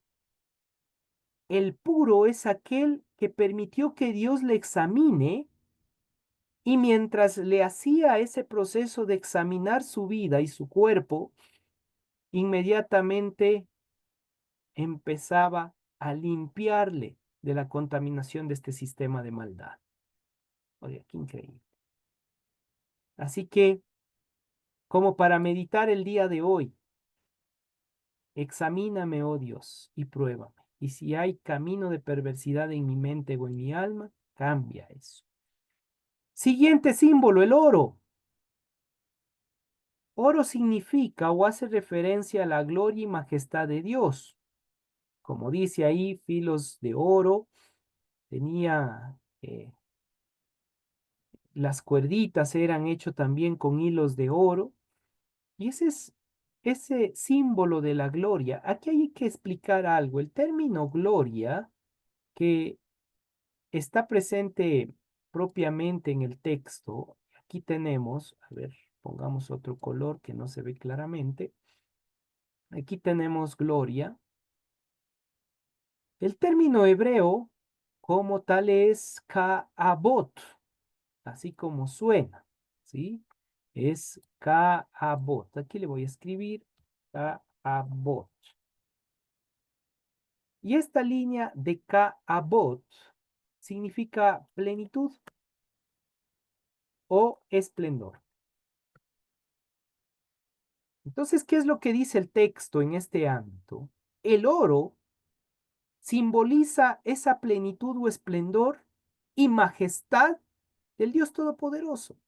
el puro es aquel que permitió que Dios le examine y mientras le hacía ese proceso de examinar su vida y su cuerpo, inmediatamente empezaba a limpiarle de la contaminación de este sistema de maldad. Oye, qué increíble. Así que, como para meditar el día de hoy, examíname, oh Dios, y pruébame. Y si hay camino de perversidad en mi mente o en mi alma, cambia eso. Siguiente símbolo, el oro. Oro significa o hace referencia a la gloria y majestad de Dios. Como dice ahí, filos de oro, tenía las cuerditas eran hechos también con hilos de oro. Y ese es ese símbolo de la gloria. Aquí hay que explicar algo. El término gloria, que está presente propiamente en el texto, aquí tenemos, a ver, pongamos otro color que no se ve claramente. Aquí tenemos gloria. El término hebreo como tal es ka'abot, así como suena, ¿sí? Es ka'abot. Aquí le voy a escribir ka'abot. Y esta línea de ka'abot significa plenitud o esplendor. Entonces, ¿qué es lo que dice el texto en este ámbito? El oro simboliza esa plenitud o esplendor y majestad del Dios Todopoderoso,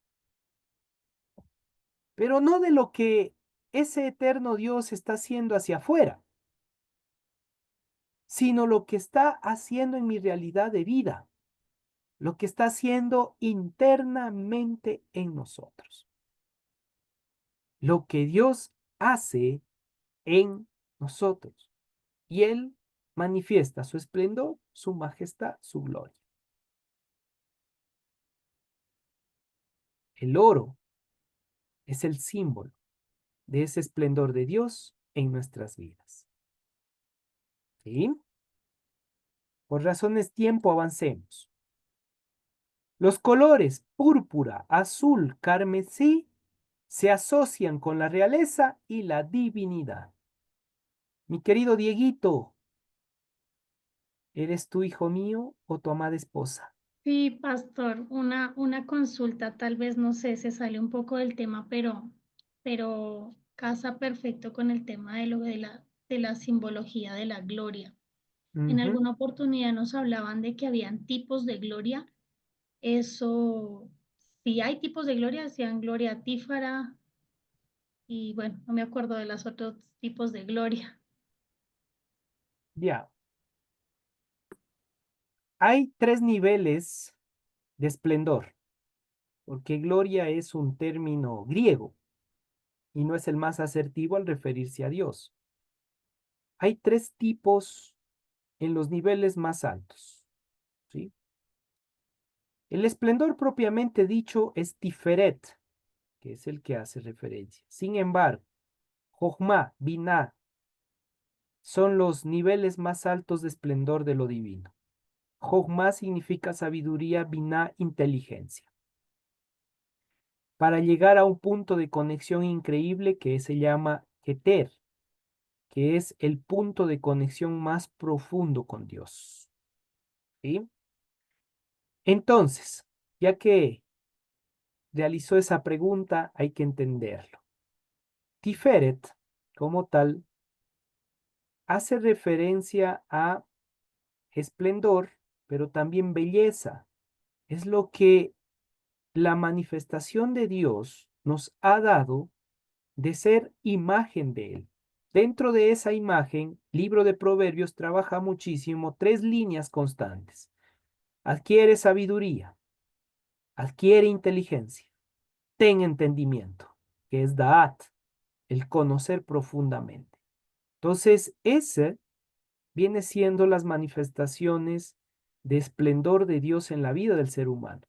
pero no de lo que ese eterno Dios está haciendo hacia afuera, sino lo que está haciendo en mi realidad de vida, lo que está haciendo internamente en nosotros, lo que Dios hace en nosotros. Y Él manifiesta su esplendor, su majestad, su gloria. El oro es el símbolo de ese esplendor de Dios en nuestras vidas. ¿Sí? Por razones tiempo avancemos. Los colores púrpura, azul, carmesí se asocian con la realeza y la divinidad. Mi querido Dieguito, ¿eres tú hijo mío o tu amada esposa? Sí, pastor, una consulta, tal vez no sé, se sale un poco del tema, pero casa perfecto con el tema de lo de la simbología de la gloria. En Ujú. alguna oportunidad nos hablaban de que habían tipos de gloria. Eso, si hay tipos de gloria, decían gloria tífara y bueno, no me acuerdo de los otros tipos de gloria. Ya. Hay tres niveles de esplendor, porque gloria es un término griego y no es el más asertivo al referirse a Dios. Hay tres tipos en los niveles más altos, ¿sí? El esplendor propiamente dicho es Tiferet, que es el que hace referencia. Sin embargo, Jochma, Binah, son los niveles más altos de esplendor de lo divino. Jochma significa sabiduría, Binah, inteligencia. Para llegar a un punto de conexión increíble que se llama Keter, que es el punto de conexión más profundo con Dios. ¿Sí? Entonces, ya que realizó esa pregunta, hay que entenderlo. Tiferet, como tal, hace referencia a esplendor, pero también belleza. Es lo que la manifestación de Dios nos ha dado de ser imagen de Él. Dentro de esa imagen, libro de Proverbios trabaja muchísimo tres líneas constantes. Adquiere sabiduría, adquiere inteligencia, ten entendimiento, que es Da'at, el conocer profundamente. Entonces, ese viene siendo las manifestaciones de esplendor de Dios en la vida del ser humano.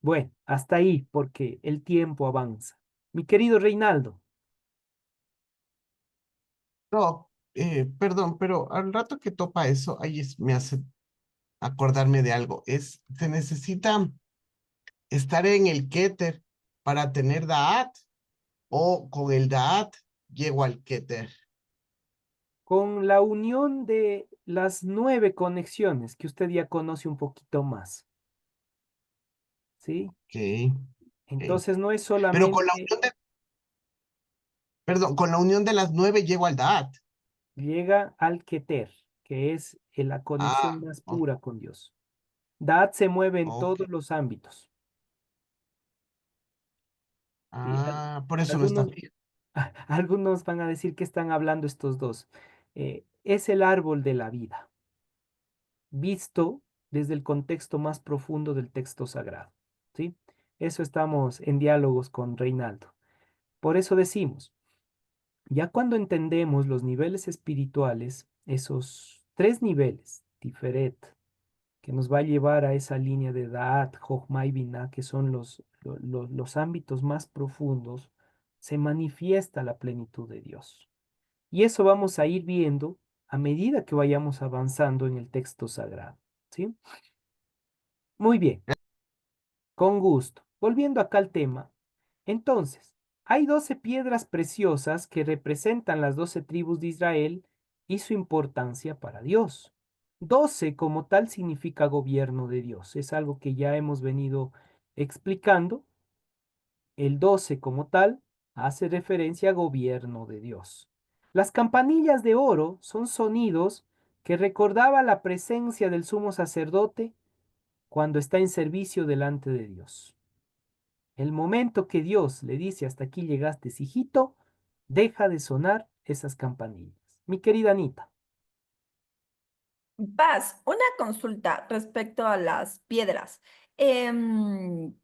Bueno, hasta ahí, porque el tiempo avanza. Mi querido Reinaldo, No, perdón, pero al rato que topa eso, me hace acordarme de algo. Se necesita estar en el Keter para tener Da'at, o con el Da'at llego al Keter. con la unión de las 9 conexiones que usted ya conoce un poquito más, ¿sí? Ok, ok. Entonces no es Pero con la solamente unión perdón, con la unión de las 9 llego al Da'at. llega al Keter, que es la Ah, conexión más oh, pura con Dios. Da'at se mueve en ok. todos los ámbitos. ¿Sí? Ah, por eso no está Algunos, fijo. algunos van a decir que están hablando estos dos. Es el árbol de la vida, visto desde el contexto más profundo del texto sagrado. ¿Sí? Eso estamos en diálogos con Reinaldo. Por eso decimos, ya cuando entendemos los niveles espirituales, esos tres niveles, Tiferet, que nos va a llevar a esa línea de Da'at, Jochma y Binah, que son los ámbitos más profundos, se manifiesta la plenitud de Dios. Y eso vamos a ir viendo a medida que vayamos avanzando en el texto sagrado. ¿Sí? Muy bien, con gusto. Volviendo acá al tema. Entonces, hay 12 piedras preciosas que representan las 12 tribus de Israel y su importancia para Dios. 12 como tal significa gobierno de Dios. Es algo que ya hemos venido explicando. El 12 como tal hace referencia a gobierno de Dios. Las campanillas de oro son sonidos que recordaba la presencia del sumo sacerdote cuando está en servicio delante de Dios. El momento que Dios le dice hasta aquí llegaste, hijito, deja de sonar esas campanillas. Mi querida Anita, Paz, una consulta respecto a las piedras. Em,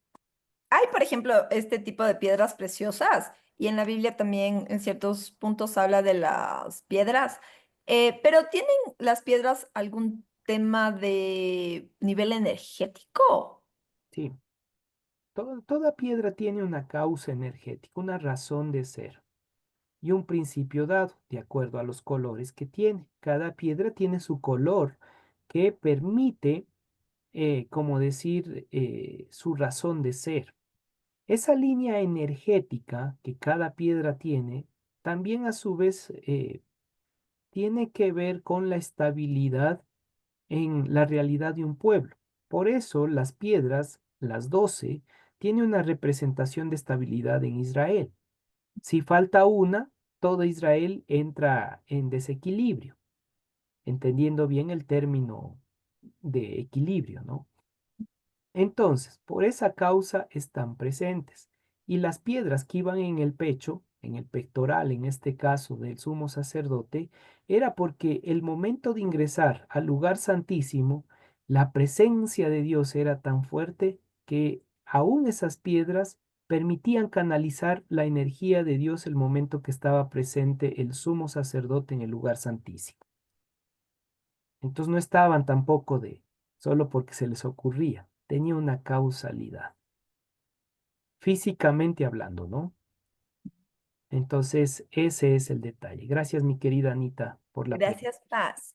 Hay, por ejemplo, este tipo de piedras preciosas y en la Biblia también en ciertos puntos habla de las piedras, pero ¿tienen las piedras algún tema de nivel energético? sí, toda piedra tiene una causa energética, una razón de ser y un principio dado, de acuerdo a los colores que tiene. Cada piedra tiene su color que permite, como decir, su razón de ser. Esa línea energética que cada piedra tiene, también a su vez tiene que ver con la estabilidad en la realidad de un pueblo. Por eso las piedras, las 12, tienen una representación de estabilidad en Israel. Si falta una, todo Israel entra en desequilibrio, entendiendo bien el término de equilibrio, ¿no? Entonces, por esa causa están presentes. Y las piedras que iban en el pecho, en el pectoral, en este caso del sumo sacerdote, era porque el momento de ingresar al lugar santísimo, la presencia de Dios era tan fuerte que aún esas piedras permitían canalizar la energía de Dios el momento que estaba presente el sumo sacerdote en el lugar santísimo. Entonces no estaban tampoco de solo porque se les ocurría, tenía una causalidad, físicamente hablando, ¿no? Entonces ese es el detalle. Gracias, mi querida Anita, por la pregunta. Gracias, Paz.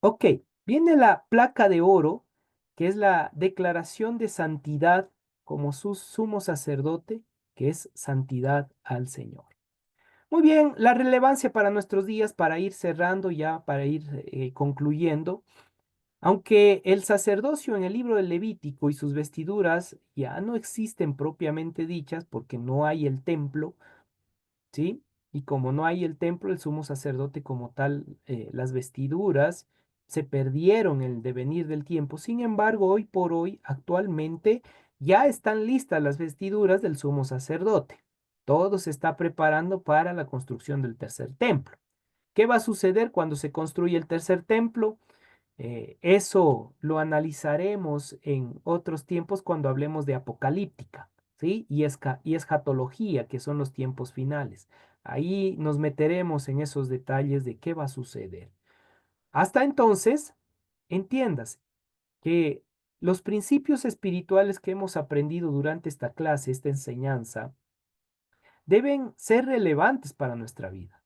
Ok, viene la placa de oro, que es la declaración de santidad como su sumo sacerdote, que es santidad al Señor. Muy bien, la relevancia para nuestros días, para ir cerrando ya, para ir concluyendo. Aunque el sacerdocio en el libro del Levítico y sus vestiduras ya no existen propiamente dichas porque no hay el templo, ¿sí? y como no hay el templo, el sumo sacerdote como tal, las vestiduras se perdieron en el devenir del tiempo. Sin embargo, hoy por hoy, actualmente, ya están listas las vestiduras del sumo sacerdote. Todo se está preparando para la construcción del tercer templo. ¿Qué va a suceder cuando se construye el tercer templo? Eso lo analizaremos en otros tiempos cuando hablemos de apocalíptica, ¿sí? Y escatología, que son los tiempos finales. Ahí nos meteremos en esos detalles de qué va a suceder. Hasta entonces, entiendas que los principios espirituales que hemos aprendido durante esta clase, esta enseñanza, deben ser relevantes para nuestra vida.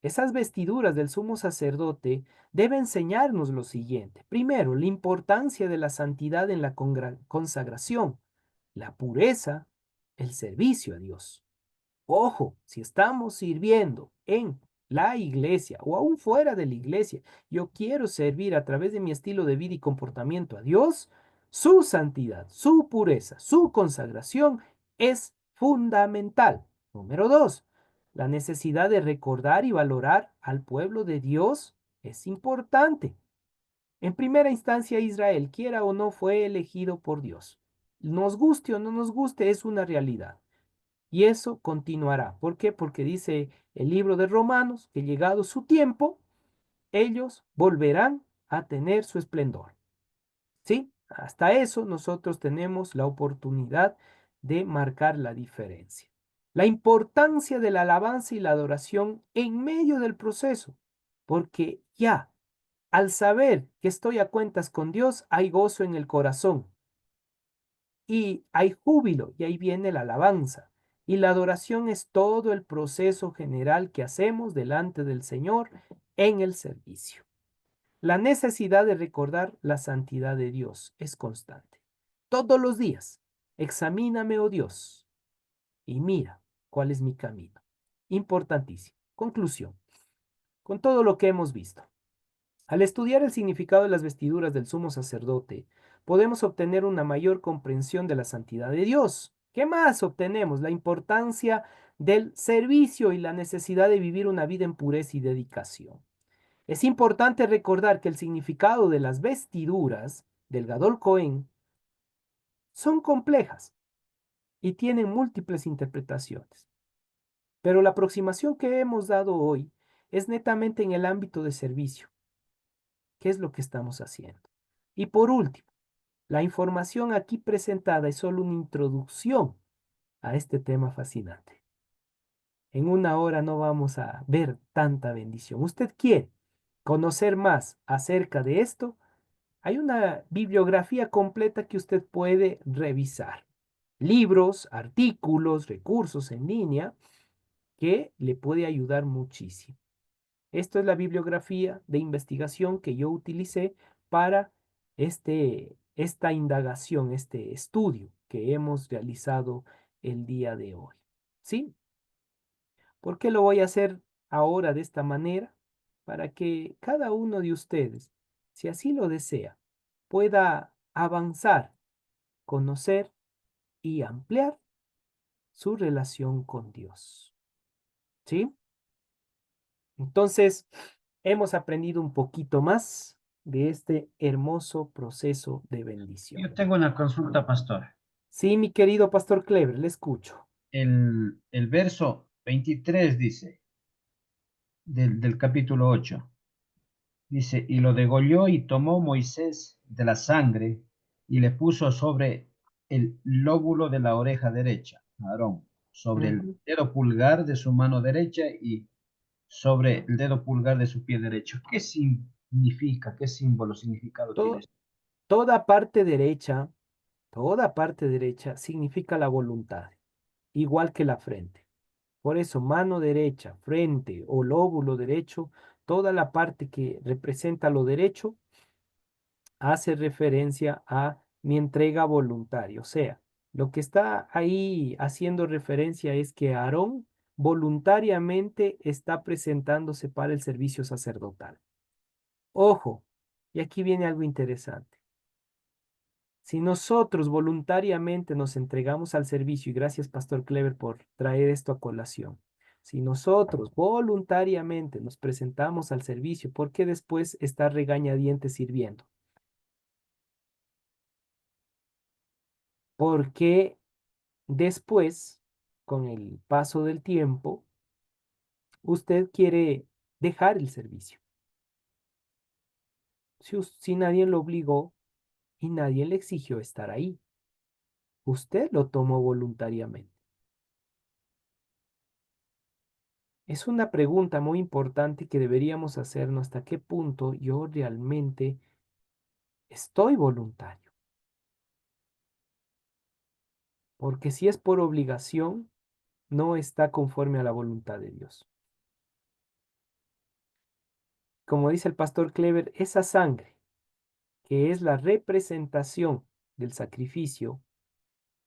Esas vestiduras del sumo sacerdote deben enseñarnos lo siguiente. Primero, la importancia de la santidad en la consagración, la pureza, el servicio a Dios. Ojo, si estamos sirviendo en la iglesia o aún fuera de la iglesia, yo quiero servir a través de mi estilo de vida y comportamiento a Dios, su santidad, su pureza, su consagración es fundamental. Número dos, la necesidad de recordar y valorar al pueblo de Dios es importante. En primera instancia, Israel, quiera o no, fue elegido por Dios. Nos guste o no nos guste, es una realidad. Y eso continuará. ¿Por qué? Porque dice el libro de Romanos que llegado su tiempo, ellos volverán a tener su esplendor. ¿Sí? Hasta eso nosotros tenemos la oportunidad de marcar la diferencia. La importancia de la alabanza y la adoración en medio del proceso, porque ya al saber que estoy a cuentas con Dios, hay gozo en el corazón y hay júbilo, y ahí viene la alabanza. Y la adoración es todo el proceso general que hacemos delante del Señor en el servicio. La necesidad de recordar la santidad de Dios es constante. Todos los días, examíname, oh Dios, y mira cuál es mi camino. Importantísimo. Conclusión. Con todo lo que hemos visto, al estudiar el significado de las vestiduras del sumo sacerdote, podemos obtener una mayor comprensión de la santidad de Dios. ¿Qué más obtenemos? La importancia del servicio y la necesidad de vivir una vida en pureza y dedicación. Es importante recordar que el significado de las vestiduras del Gadol Cohen son complejas y tienen múltiples interpretaciones. Pero la aproximación que hemos dado hoy es netamente en el ámbito de servicio. ¿Qué es lo que estamos haciendo? Y por último, la información aquí presentada es solo una introducción a este tema fascinante. En una hora no vamos a ver tanta bendición. ¿Usted quiere conocer más acerca de esto? Hay una bibliografía completa que usted puede revisar. Libros, artículos, recursos en línea que le puede ayudar muchísimo. Esto es la bibliografía de investigación que yo utilicé para esta indagación, este estudio que hemos realizado el día de hoy. ¿Sí? ¿Por qué lo voy a hacer ahora de esta manera? Para que cada uno de ustedes, si así lo desea, pueda avanzar, conocer y ampliar su relación con Dios. ¿Sí? Entonces, hemos aprendido un poquito más de este hermoso proceso de bendición. Yo tengo una consulta, pastor. Sí, mi querido pastor Clever, le escucho. El verso 23 dice, del capítulo 8, dice, y lo degolló y tomó Moisés de la sangre y le puso sobre el lóbulo de la oreja derecha, Aarón, sobre el Ujú. dedo pulgar de su mano derecha y sobre el dedo pulgar de su pie derecho. ¿Qué significa? ¿Qué símbolo, significado tiene To- esto? toda parte derecha significa la voluntad, igual que la frente. Por eso, mano derecha, frente o lóbulo derecho, toda la parte que representa lo derecho hace referencia a mi entrega voluntaria. O sea, lo que está ahí haciendo referencia es que Aarón voluntariamente está presentándose para el servicio sacerdotal. Ojo, y aquí viene algo interesante. Si nosotros voluntariamente nos entregamos al servicio, y gracias, Pastor Clever, por traer esto a colación, Si nosotros voluntariamente nos presentamos al servicio, ¿por qué después está regañadientes sirviendo? Porque después, con el paso del tiempo, usted quiere dejar el servicio. Si nadie lo obligó y nadie le exigió estar ahí, usted lo tomó voluntariamente. Es una pregunta muy importante que deberíamos hacernos: ¿hasta qué punto yo realmente estoy voluntario? Porque si es por obligación, no está conforme a la voluntad de Dios. Como dice el pastor Clever, esa sangre, que es la representación del sacrificio,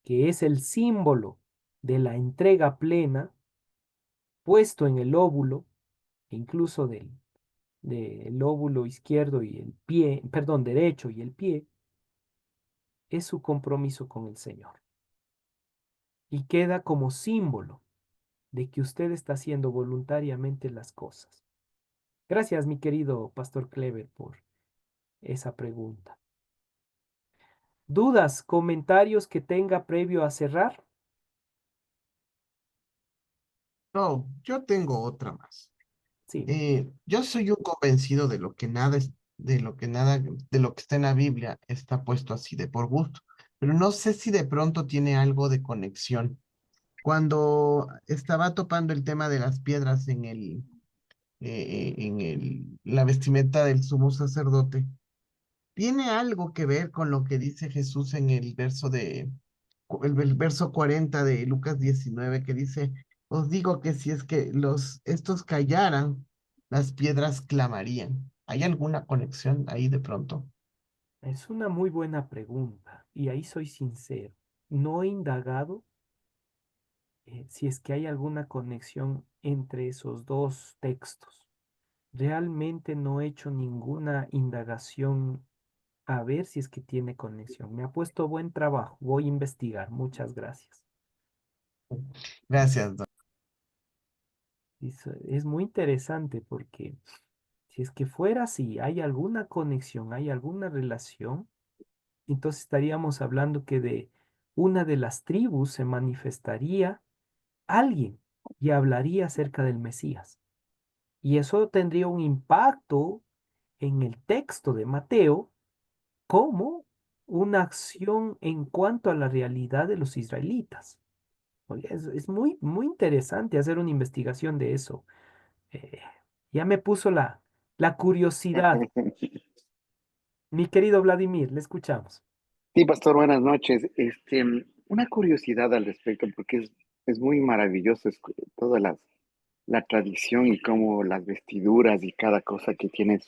que es el símbolo de la entrega plena, puesto en el óvulo, incluso del óvulo izquierdo y el pie, perdón, derecho y el pie, es su compromiso con el Señor. Y queda como símbolo de que usted está haciendo voluntariamente las cosas. Gracias, mi querido pastor Clever, por esa pregunta. ¿Dudas, comentarios que tenga previo a cerrar? No, yo tengo otra más. Sí, Yo soy un convencido de lo que nada es, de lo que está en la Biblia está puesto así de por gusto, pero no sé si de pronto tiene algo de conexión. Cuando estaba topando el tema de las piedras la vestimenta del sumo sacerdote, tiene algo que ver con lo que dice Jesús en el verso 40 de Lucas 19, que dice: os digo que si es que estos callaran, las piedras clamarían. ¿Hay alguna conexión ahí de pronto? es una muy buena pregunta y ahí soy sincero. No he indagado si es que hay alguna conexión entre esos dos textos. Realmente no he hecho ninguna indagación a ver si es que tiene conexión. Me ha puesto buen trabajo. Voy a investigar. Muchas gracias. Gracias, don. Es muy interesante porque si es que fuera así, hay alguna conexión, hay alguna relación, entonces estaríamos hablando que de una de las tribus se manifestaría alguien y hablaría acerca del Mesías. Y eso tendría un impacto en el texto de Mateo como una acción en cuanto a la realidad de los israelitas. Oye, es muy, muy interesante hacer una investigación de eso. Eh, ya me puso la curiosidad. Mi querido Vladimir, le escuchamos. Sí, pastor, buenas noches. Una curiosidad al respecto, porque es muy maravilloso toda la tradición y cómo las vestiduras y cada cosa que tiene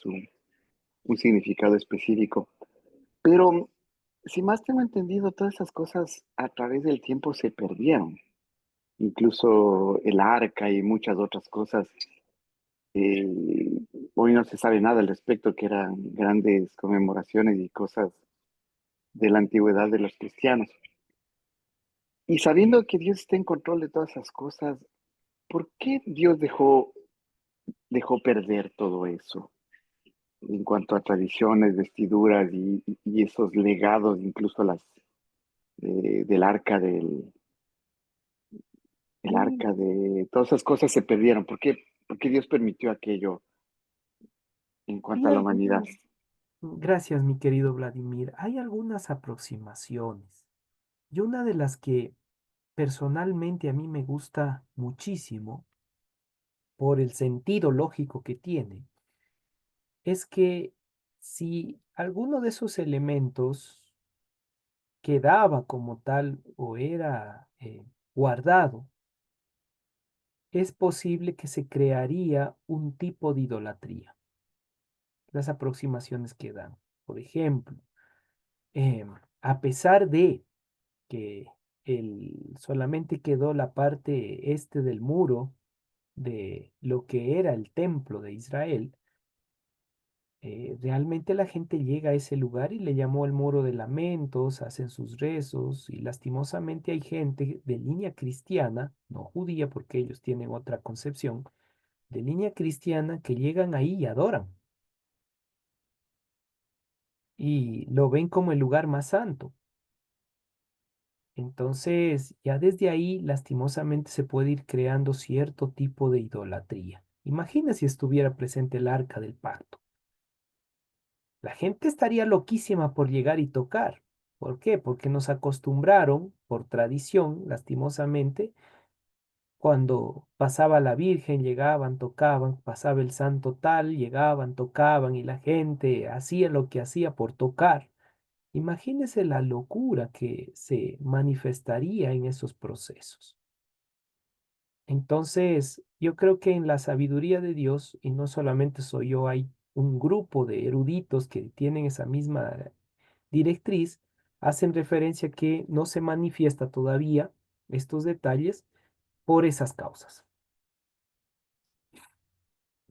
un significado específico. Pero, si más tengo entendido, todas esas cosas a través del tiempo se perdieron. Incluso el arca y muchas otras cosas. eh, Hoy no se sabe nada al respecto, que eran grandes conmemoraciones y cosas de la antigüedad de los cristianos. Y sabiendo que Dios está en control de todas esas cosas, ¿por qué Dios dejó perder todo eso en cuanto a tradiciones, vestiduras y esos legados, incluso del arca el arca de todas esas cosas se perdieron? ¿Por qué Dios permitió aquello en cuanto Y a la humanidad? gracias, mi querido Vladimir. Hay algunas aproximaciones. Y una de las que personalmente a mí me gusta muchísimo por el sentido lógico que tiene, es que si alguno de esos elementos quedaba como tal o era guardado, es posible que se crearía un tipo de idolatría. Las aproximaciones que dan. Por ejemplo, a pesar de que solamente quedó la parte este del muro de lo que era el templo de Israel, realmente la gente llega a ese lugar y le llamó el Muro de Lamentos, hacen sus rezos y lastimosamente hay gente de línea cristiana, no judía porque ellos tienen otra concepción, de línea cristiana que llegan ahí y adoran y lo ven como el lugar más santo. Entonces, ya desde ahí, lastimosamente, se puede ir creando cierto tipo de idolatría. Imagina si estuviera presente el arca del pacto. La gente estaría loquísima por llegar y tocar. ¿Por qué? Porque nos acostumbraron, por tradición, lastimosamente, cuando pasaba la Virgen, llegaban, tocaban, pasaba el santo tal, llegaban, tocaban y la gente hacía lo que hacía por tocar. Imagínese la locura que se manifestaría en esos procesos. Entonces, yo creo que en la sabiduría de Dios, y no solamente soy yo, hay un grupo de eruditos que tienen esa misma directriz, hacen referencia que no se manifiesta todavía estos detalles por esas causas.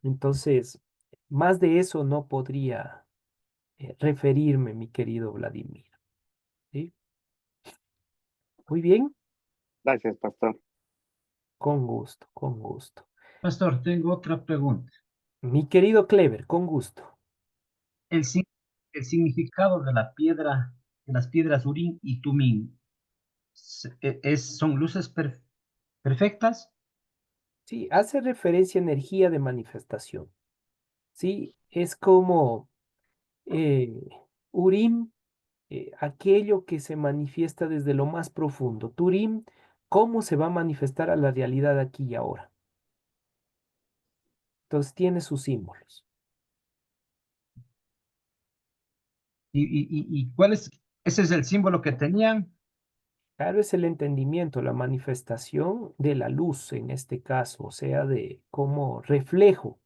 Entonces, más de eso no podría referirme, mi querido Vladimir. ¿Sí? Muy bien, Gracias, pastor. con gusto, con gusto. Pastor, tengo otra pregunta. Mi querido Clever, con gusto. El, si- el significado de la piedra, de las piedras Urim y Tumim, ¿son luces perfectas? Sí, hace referencia a energía de manifestación. Sí, es como eh, Urim, aquello que se manifiesta desde lo más profundo. Turim, cómo se va a manifestar a la realidad aquí y ahora. Entonces tiene sus símbolos. ¿Y cuál es? Ese es el símbolo que tenían. Claro, es el entendimiento, la manifestación de la luz en este caso, o sea, de como reflejo.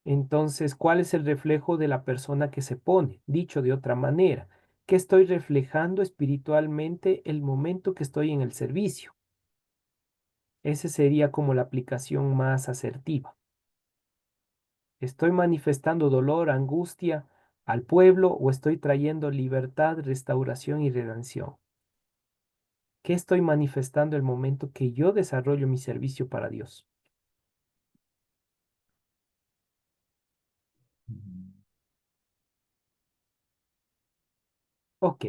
Entonces, ¿cuál es el reflejo de la persona que se pone? Dicho de otra manera, que estoy reflejando espiritualmente el momento que estoy en el servicio. Ese sería como la aplicación más asertiva. ¿Estoy manifestando dolor, angustia al pueblo o estoy trayendo libertad, restauración y redención? ¿Qué estoy manifestando el momento que yo desarrollo mi servicio para Dios? Ok.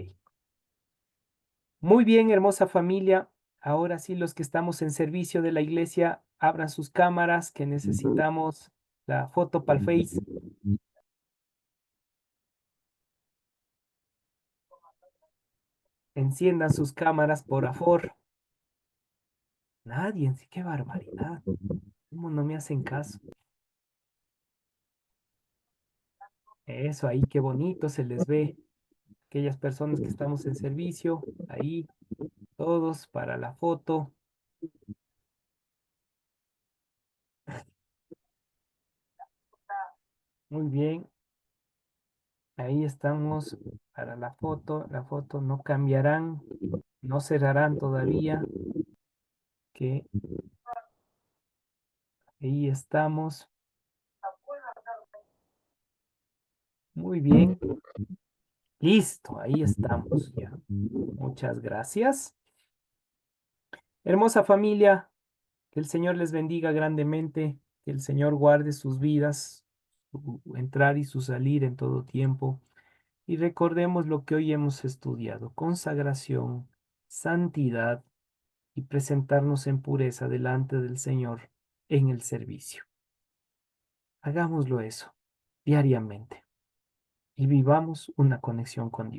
Muy bien, hermosa familia. Ahora sí, los que estamos en servicio de la iglesia, abran sus cámaras que necesitamos la foto para el Face. Enciendan sus cámaras, por favor. Nadie, sí, qué barbaridad. ¿Cómo no me hacen caso? Eso ahí, qué bonito se les ve. Aquellas personas que estamos en servicio, ahí, todos para la foto. Muy bien. Ahí estamos para la foto. La foto no cambiarán, no cerrarán todavía. Que ahí estamos. Muy bien. Listo, ahí estamos ya. Muchas gracias. Hermosa familia, que el Señor les bendiga grandemente, que el Señor guarde sus vidas, su entrar y su salir en todo tiempo. Y recordemos lo que hoy hemos estudiado, consagración, santidad y presentarnos en pureza delante del Señor en el servicio. Hagámoslo eso diariamente y vivamos una conexión con Dios.